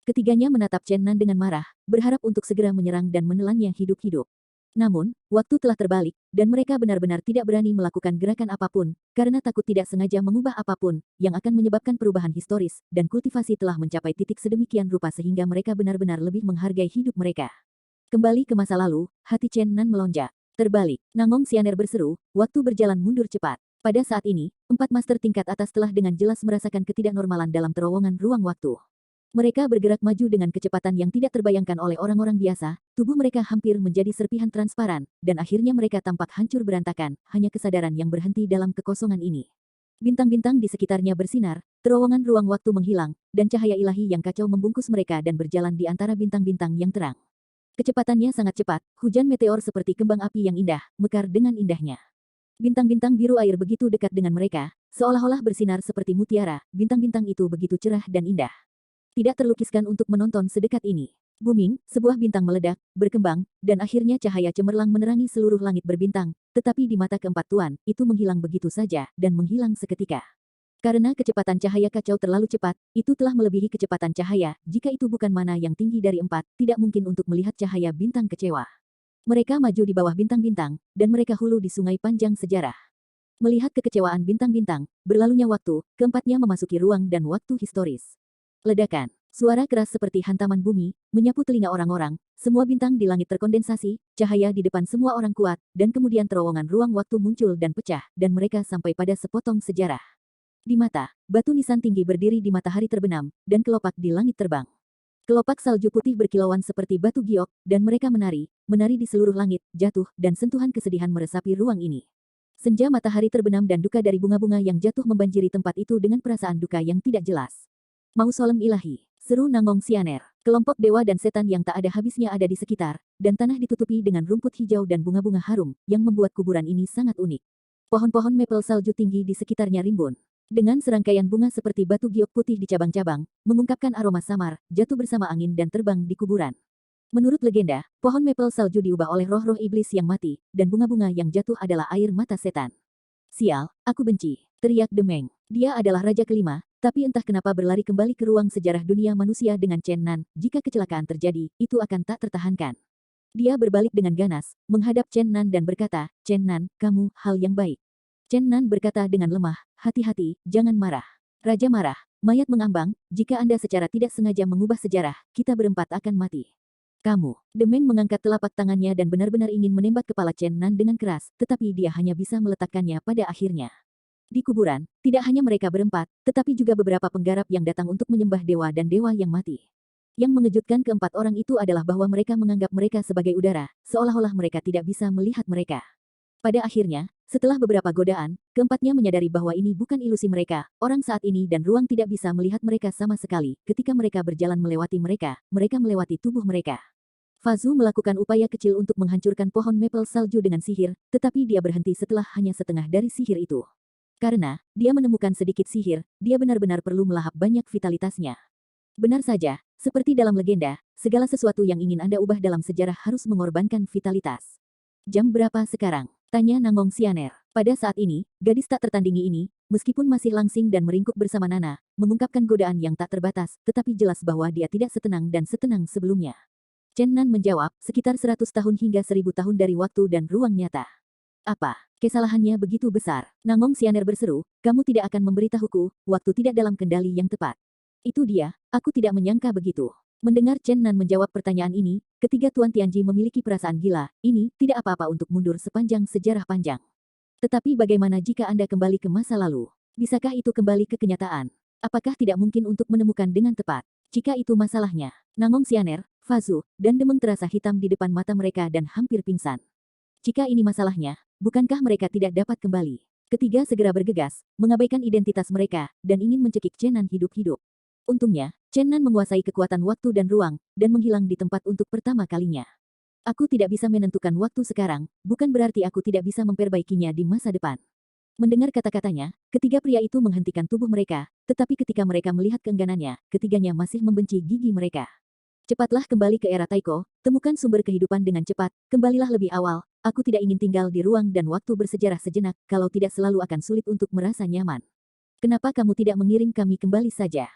Ketiganya menatap Chen Nan dengan marah, berharap untuk segera menyerang dan menelannya hidup-hidup. Namun, waktu telah terbalik, dan mereka benar-benar tidak berani melakukan gerakan apapun, karena takut tidak sengaja mengubah apapun, yang akan menyebabkan perubahan historis, dan kultivasi telah mencapai titik sedemikian rupa sehingga mereka benar-benar lebih menghargai hidup mereka. Kembali ke masa lalu, hati Chen Nan melonjak. Terbalik, Nangong Xianer berseru, waktu berjalan mundur cepat. Pada saat ini, 4 master tingkat atas telah dengan jelas merasakan ketidaknormalan dalam terowongan ruang waktu. Mereka bergerak maju dengan kecepatan yang tidak terbayangkan oleh orang-orang biasa, tubuh mereka hampir menjadi serpihan transparan, dan akhirnya mereka tampak hancur berantakan, hanya kesadaran yang berhenti dalam kekosongan ini. Bintang-bintang di sekitarnya bersinar, terowongan ruang waktu menghilang, dan cahaya ilahi yang kacau membungkus mereka dan berjalan di antara bintang-bintang yang terang. Kecepatannya sangat cepat, hujan meteor seperti kembang api yang indah, mekar dengan indahnya. Bintang-bintang biru air begitu dekat dengan mereka, seolah-olah bersinar seperti mutiara, bintang-bintang itu begitu cerah dan indah. Tidak terlukiskan untuk menonton sedekat ini. Booming, sebuah bintang meledak, berkembang, dan akhirnya cahaya cemerlang menerangi seluruh langit berbintang, tetapi di mata keempat tuan, itu menghilang begitu saja, dan menghilang seketika. Karena kecepatan cahaya kacau terlalu cepat, itu telah melebihi kecepatan cahaya, jika itu bukan mana yang tinggi dari 4, tidak mungkin untuk melihat cahaya bintang kecewa. Mereka maju di bawah bintang-bintang, dan mereka hulu di sungai panjang sejarah. Melihat kekecewaan bintang-bintang, berlalunya waktu, keempatnya memasuki ruang dan waktu historis. Ledakan, suara keras seperti hantaman bumi, menyapu telinga orang-orang, semua bintang di langit terkondensasi, cahaya di depan semua orang kuat, dan kemudian terowongan ruang waktu muncul dan pecah, dan mereka sampai pada sepotong sejarah. Di mata, batu nisan tinggi berdiri di matahari terbenam, dan kelopak di langit terbang. Kelopak salju putih berkilauan seperti batu giok, dan mereka menari di seluruh langit, jatuh, dan sentuhan kesedihan meresapi ruang ini. Senja matahari terbenam dan duka dari bunga-bunga yang jatuh membanjiri tempat itu dengan perasaan duka yang tidak jelas. Mausolem ilahi, seru Nangong Xianer. Kelompok dewa dan setan yang tak ada habisnya ada di sekitar, dan tanah ditutupi dengan rumput hijau dan bunga-bunga harum, yang membuat kuburan ini sangat unik. Pohon-pohon maple salju tinggi di sekitarnya rimbun. Dengan serangkaian bunga seperti batu giok putih di cabang-cabang, mengungkapkan aroma samar, jatuh bersama angin dan terbang di kuburan. Menurut legenda, pohon maple salju diubah oleh roh-roh iblis yang mati, dan bunga-bunga yang jatuh adalah air mata setan. Sial, aku benci, teriak Demeng. Dia adalah raja kelima, tapi entah kenapa berlari kembali ke ruang sejarah dunia manusia dengan Chen Nan, jika kecelakaan terjadi, itu akan tak tertahankan. Dia berbalik dengan ganas, menghadap Chen Nan dan berkata, Chen Nan, kamu, hal yang baik. Chen Nan berkata dengan lemah, hati-hati, jangan marah. Raja marah, mayat mengambang, jika Anda secara tidak sengaja mengubah sejarah, kita berempat akan mati. Kamu, Demeng mengangkat telapak tangannya dan benar-benar ingin menembak kepala Chen Nan dengan keras, tetapi dia hanya bisa meletakkannya pada akhirnya. Di kuburan, tidak hanya mereka berempat, tetapi juga beberapa penggarap yang datang untuk menyembah dewa dan dewa yang mati. Yang mengejutkan keempat orang itu adalah bahwa mereka menganggap mereka sebagai udara, seolah-olah mereka tidak bisa melihat mereka. Pada akhirnya, setelah beberapa godaan, keempatnya menyadari bahwa ini bukan ilusi mereka, orang saat ini dan ruang tidak bisa melihat mereka sama sekali, ketika mereka berjalan melewati mereka melewati tubuh mereka. Fazu melakukan upaya kecil untuk menghancurkan pohon maple salju dengan sihir, tetapi dia berhenti setelah hanya setengah dari sihir itu. Karena, dia menemukan sedikit sihir, dia benar-benar perlu melahap banyak vitalitasnya. Benar saja, seperti dalam legenda, segala sesuatu yang ingin Anda ubah dalam sejarah harus mengorbankan vitalitas. Jam berapa sekarang? Tanya Nangong Sianer. Pada saat ini, gadis tak tertandingi ini, meskipun masih langsing dan meringkuk bersama Nana, mengungkapkan godaan yang tak terbatas, tetapi jelas bahwa dia tidak setenang dan setenang sebelumnya. Chen Nan menjawab, sekitar 100 tahun hingga 1000 tahun dari waktu dan ruang nyata. Apa? Kesalahannya begitu besar. Nangong Sianer berseru, kamu tidak akan memberitahuku, waktu tidak dalam kendali yang tepat. Itu dia, aku tidak menyangka begitu. Mendengar Chen Nan menjawab pertanyaan ini, ketiga Tuan Tianji memiliki perasaan gila, ini tidak apa-apa untuk mundur sepanjang sejarah panjang. Tetapi bagaimana jika Anda kembali ke masa lalu? Bisakah itu kembali ke kenyataan? Apakah tidak mungkin untuk menemukan dengan tepat? Jika itu masalahnya, Nangong Sianer, Fazu, dan Demeng terasa hitam di depan mata mereka dan hampir pingsan. Jika ini masalahnya, bukankah mereka tidak dapat kembali? Ketiga segera bergegas, mengabaikan identitas mereka, dan ingin mencekik Chen Nan hidup-hidup. Untungnya, Chen Nan menguasai kekuatan waktu dan ruang, dan menghilang di tempat untuk pertama kalinya. Aku tidak bisa menentukan waktu sekarang, bukan berarti aku tidak bisa memperbaikinya di masa depan. Mendengar kata-katanya, ketiga pria itu menghentikan tubuh mereka, tetapi ketika mereka melihat keengganannya, ketiganya masih membenci gigi mereka. Cepatlah kembali ke era Taiko, temukan sumber kehidupan dengan cepat, kembalilah lebih awal, aku tidak ingin tinggal di ruang dan waktu bersejarah sejenak, kalau tidak selalu akan sulit untuk merasa nyaman. Kenapa kamu tidak mengirim kami kembali saja?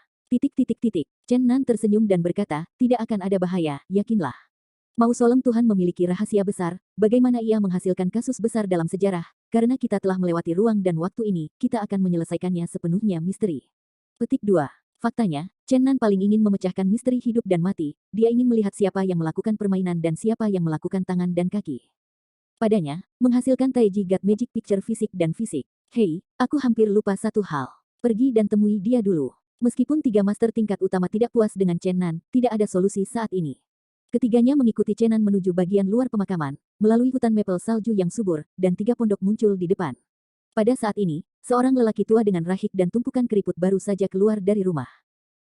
Chen Nan tersenyum dan berkata, tidak akan ada bahaya, yakinlah. Mausolem Tuhan memiliki rahasia besar, bagaimana ia menghasilkan kasus besar dalam sejarah, karena kita telah melewati ruang dan waktu ini, kita akan menyelesaikannya sepenuhnya misteri. Petik 2. Faktanya, Chen Nan paling ingin memecahkan misteri hidup dan mati, dia ingin melihat siapa yang melakukan permainan dan siapa yang melakukan tangan dan kaki. Padanya, menghasilkan Taiji God Magic Picture fisik dan fisik. Hei, aku hampir lupa satu hal. Pergi dan temui dia dulu. Meskipun tiga master tingkat utama tidak puas dengan Chen Nan, tidak ada solusi saat ini. Ketiganya mengikuti Chen Nan menuju bagian luar pemakaman, melalui hutan mapel salju yang subur, dan tiga pondok muncul di depan. Pada saat ini, seorang lelaki tua dengan rahik dan tumpukan keriput baru saja keluar dari rumah.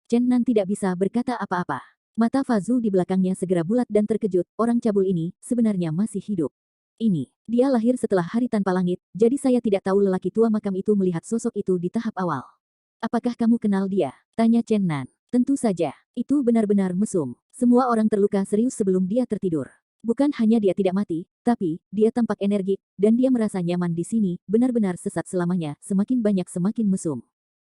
Chen Nan tidak bisa berkata apa-apa. Mata Fazu di belakangnya segera bulat dan terkejut, orang cabul ini sebenarnya masih hidup. Dia lahir setelah hari tanpa langit, jadi saya tidak tahu lelaki tua makam itu melihat sosok itu di tahap awal. Apakah kamu kenal dia? Tanya Chen Nan. Tentu saja, itu benar-benar mesum. Semua orang terluka serius sebelum dia tertidur. Bukan hanya dia tidak mati, tapi dia tampak energik, dan dia merasa nyaman di sini, benar-benar sesat selamanya, semakin banyak semakin mesum.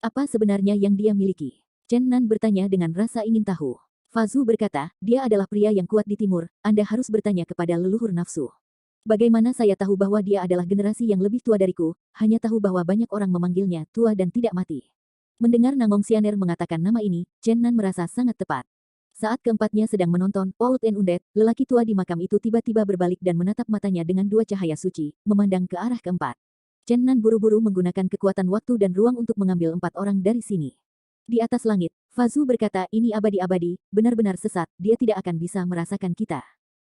Apa sebenarnya yang dia miliki? Chen Nan bertanya dengan rasa ingin tahu. Fazu berkata, dia adalah pria yang kuat di timur, Anda harus bertanya kepada leluhur nafsu. Bagaimana saya tahu bahwa dia adalah generasi yang lebih tua dariku, hanya tahu bahwa banyak orang memanggilnya tua dan tidak mati. Mendengar Nangong Sianer mengatakan nama ini, Chen Nan merasa sangat tepat. Saat keempatnya sedang menonton Old and Undead, lelaki tua di makam itu tiba-tiba berbalik dan menatap matanya dengan dua cahaya suci, memandang ke arah keempat. Chen Nan buru-buru menggunakan kekuatan waktu dan ruang untuk mengambil 4 orang dari sini. Di atas langit, Fazu berkata ini abadi-abadi, benar-benar sesat, dia tidak akan bisa merasakan kita.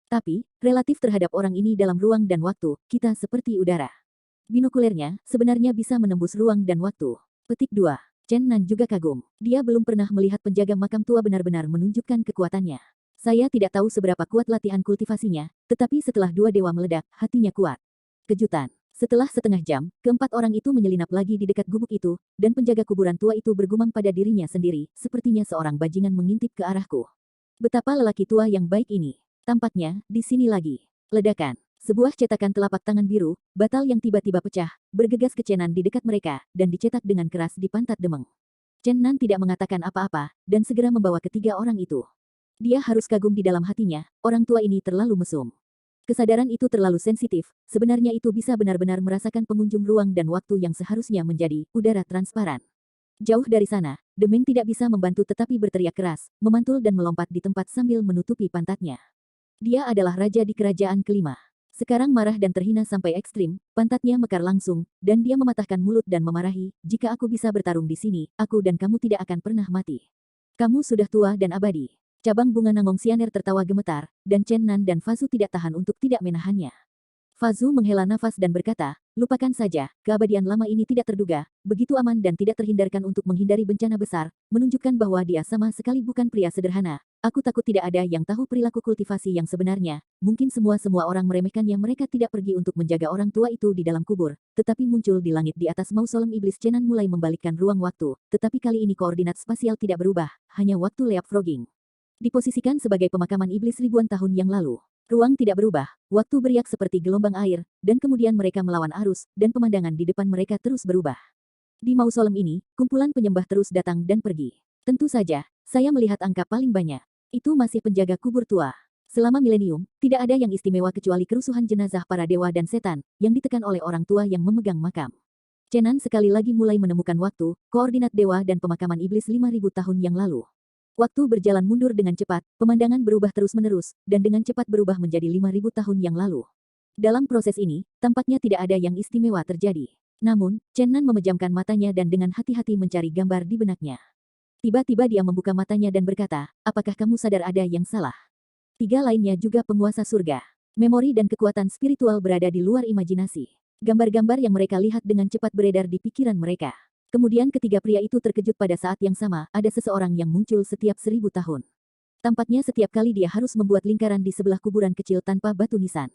Tapi, relatif terhadap orang ini dalam ruang dan waktu, kita seperti udara. Binokulernya sebenarnya bisa menembus ruang dan waktu. Petik 2. Chen Nan juga kagum. Dia belum pernah melihat penjaga makam tua benar-benar menunjukkan kekuatannya. Saya tidak tahu seberapa kuat latihan kultivasinya, tetapi setelah 2 dewa meledak, hatinya kuat. Kejutan. Setelah setengah jam, keempat orang itu menyelinap lagi di dekat gubuk itu, dan penjaga kuburan tua itu bergumam pada dirinya sendiri, sepertinya seorang bajingan mengintip ke arahku. Betapa lelaki tua yang baik ini. Tampaknya, di sini lagi. Ledakan. Sebuah cetakan telapak tangan biru, batal yang tiba-tiba pecah, bergegas ke Chen Nan di dekat mereka, dan dicetak dengan keras di pantat Demeng. Chen Nan tidak mengatakan apa-apa, dan segera membawa ketiga orang itu. Dia harus kagum di dalam hatinya, orang tua ini terlalu mesum. Kesadaran itu terlalu sensitif, sebenarnya itu bisa benar-benar merasakan pengunjung ruang dan waktu yang seharusnya menjadi udara transparan. Jauh dari sana, Demeng tidak bisa membantu tetapi berteriak keras, memantul dan melompat di tempat sambil menutupi pantatnya. Dia adalah raja di kerajaan kelima. Sekarang marah dan terhina sampai ekstrim, pantatnya mekar langsung, dan dia mematahkan mulut dan memarahi, jika aku bisa bertarung di sini, aku dan kamu tidak akan pernah mati. Kamu sudah tua dan abadi. Cabang bunga Nangong Sianer tertawa gemetar, dan Chen Nan dan Fazu tidak tahan untuk tidak menahannya. Fazu menghela nafas dan berkata, lupakan saja, keabadian lama ini tidak terduga, begitu aman dan tidak terhindarkan untuk menghindari bencana besar, menunjukkan bahwa dia sama sekali bukan pria sederhana. Aku takut tidak ada yang tahu perilaku kultivasi yang sebenarnya, mungkin semua orang meremehkannya mereka tidak pergi untuk menjaga orang tua itu di dalam kubur, tetapi muncul di langit di atas mausolem iblis Chen Nan mulai membalikkan ruang waktu, tetapi kali ini koordinat spasial tidak berubah, hanya waktu leapfrogging. Diposisikan sebagai pemakaman iblis ribuan tahun yang lalu. Ruang tidak berubah, waktu beriak seperti gelombang air, dan kemudian mereka melawan arus, dan pemandangan di depan mereka terus berubah. Di mausolem ini, kumpulan penyembah terus datang dan pergi. Tentu saja, saya melihat angka paling banyak. Itu masih penjaga kubur tua. Selama milenium, tidak ada yang istimewa kecuali kerusuhan jenazah para dewa dan setan, yang ditekan oleh orang tua yang memegang makam. Chenan sekali lagi mulai menemukan waktu, koordinat dewa dan pemakaman iblis 5.000 tahun yang lalu. Waktu berjalan mundur dengan cepat, pemandangan berubah terus-menerus, dan dengan cepat berubah menjadi 5.000 tahun yang lalu. Dalam proses ini, tampaknya tidak ada yang istimewa terjadi. Namun, Chenan memejamkan matanya dan dengan hati-hati mencari gambar di benaknya. Tiba-tiba dia membuka matanya dan berkata, apakah kamu sadar ada yang salah? 3 lainnya juga penguasa surga. Memori dan kekuatan spiritual berada di luar imajinasi. Gambar-gambar yang mereka lihat dengan cepat beredar di pikiran mereka. Kemudian ketiga pria itu terkejut pada saat yang sama, ada seseorang yang muncul setiap 1.000 tahun. Tampaknya setiap kali dia harus membuat lingkaran di sebelah kuburan kecil tanpa batu nisan.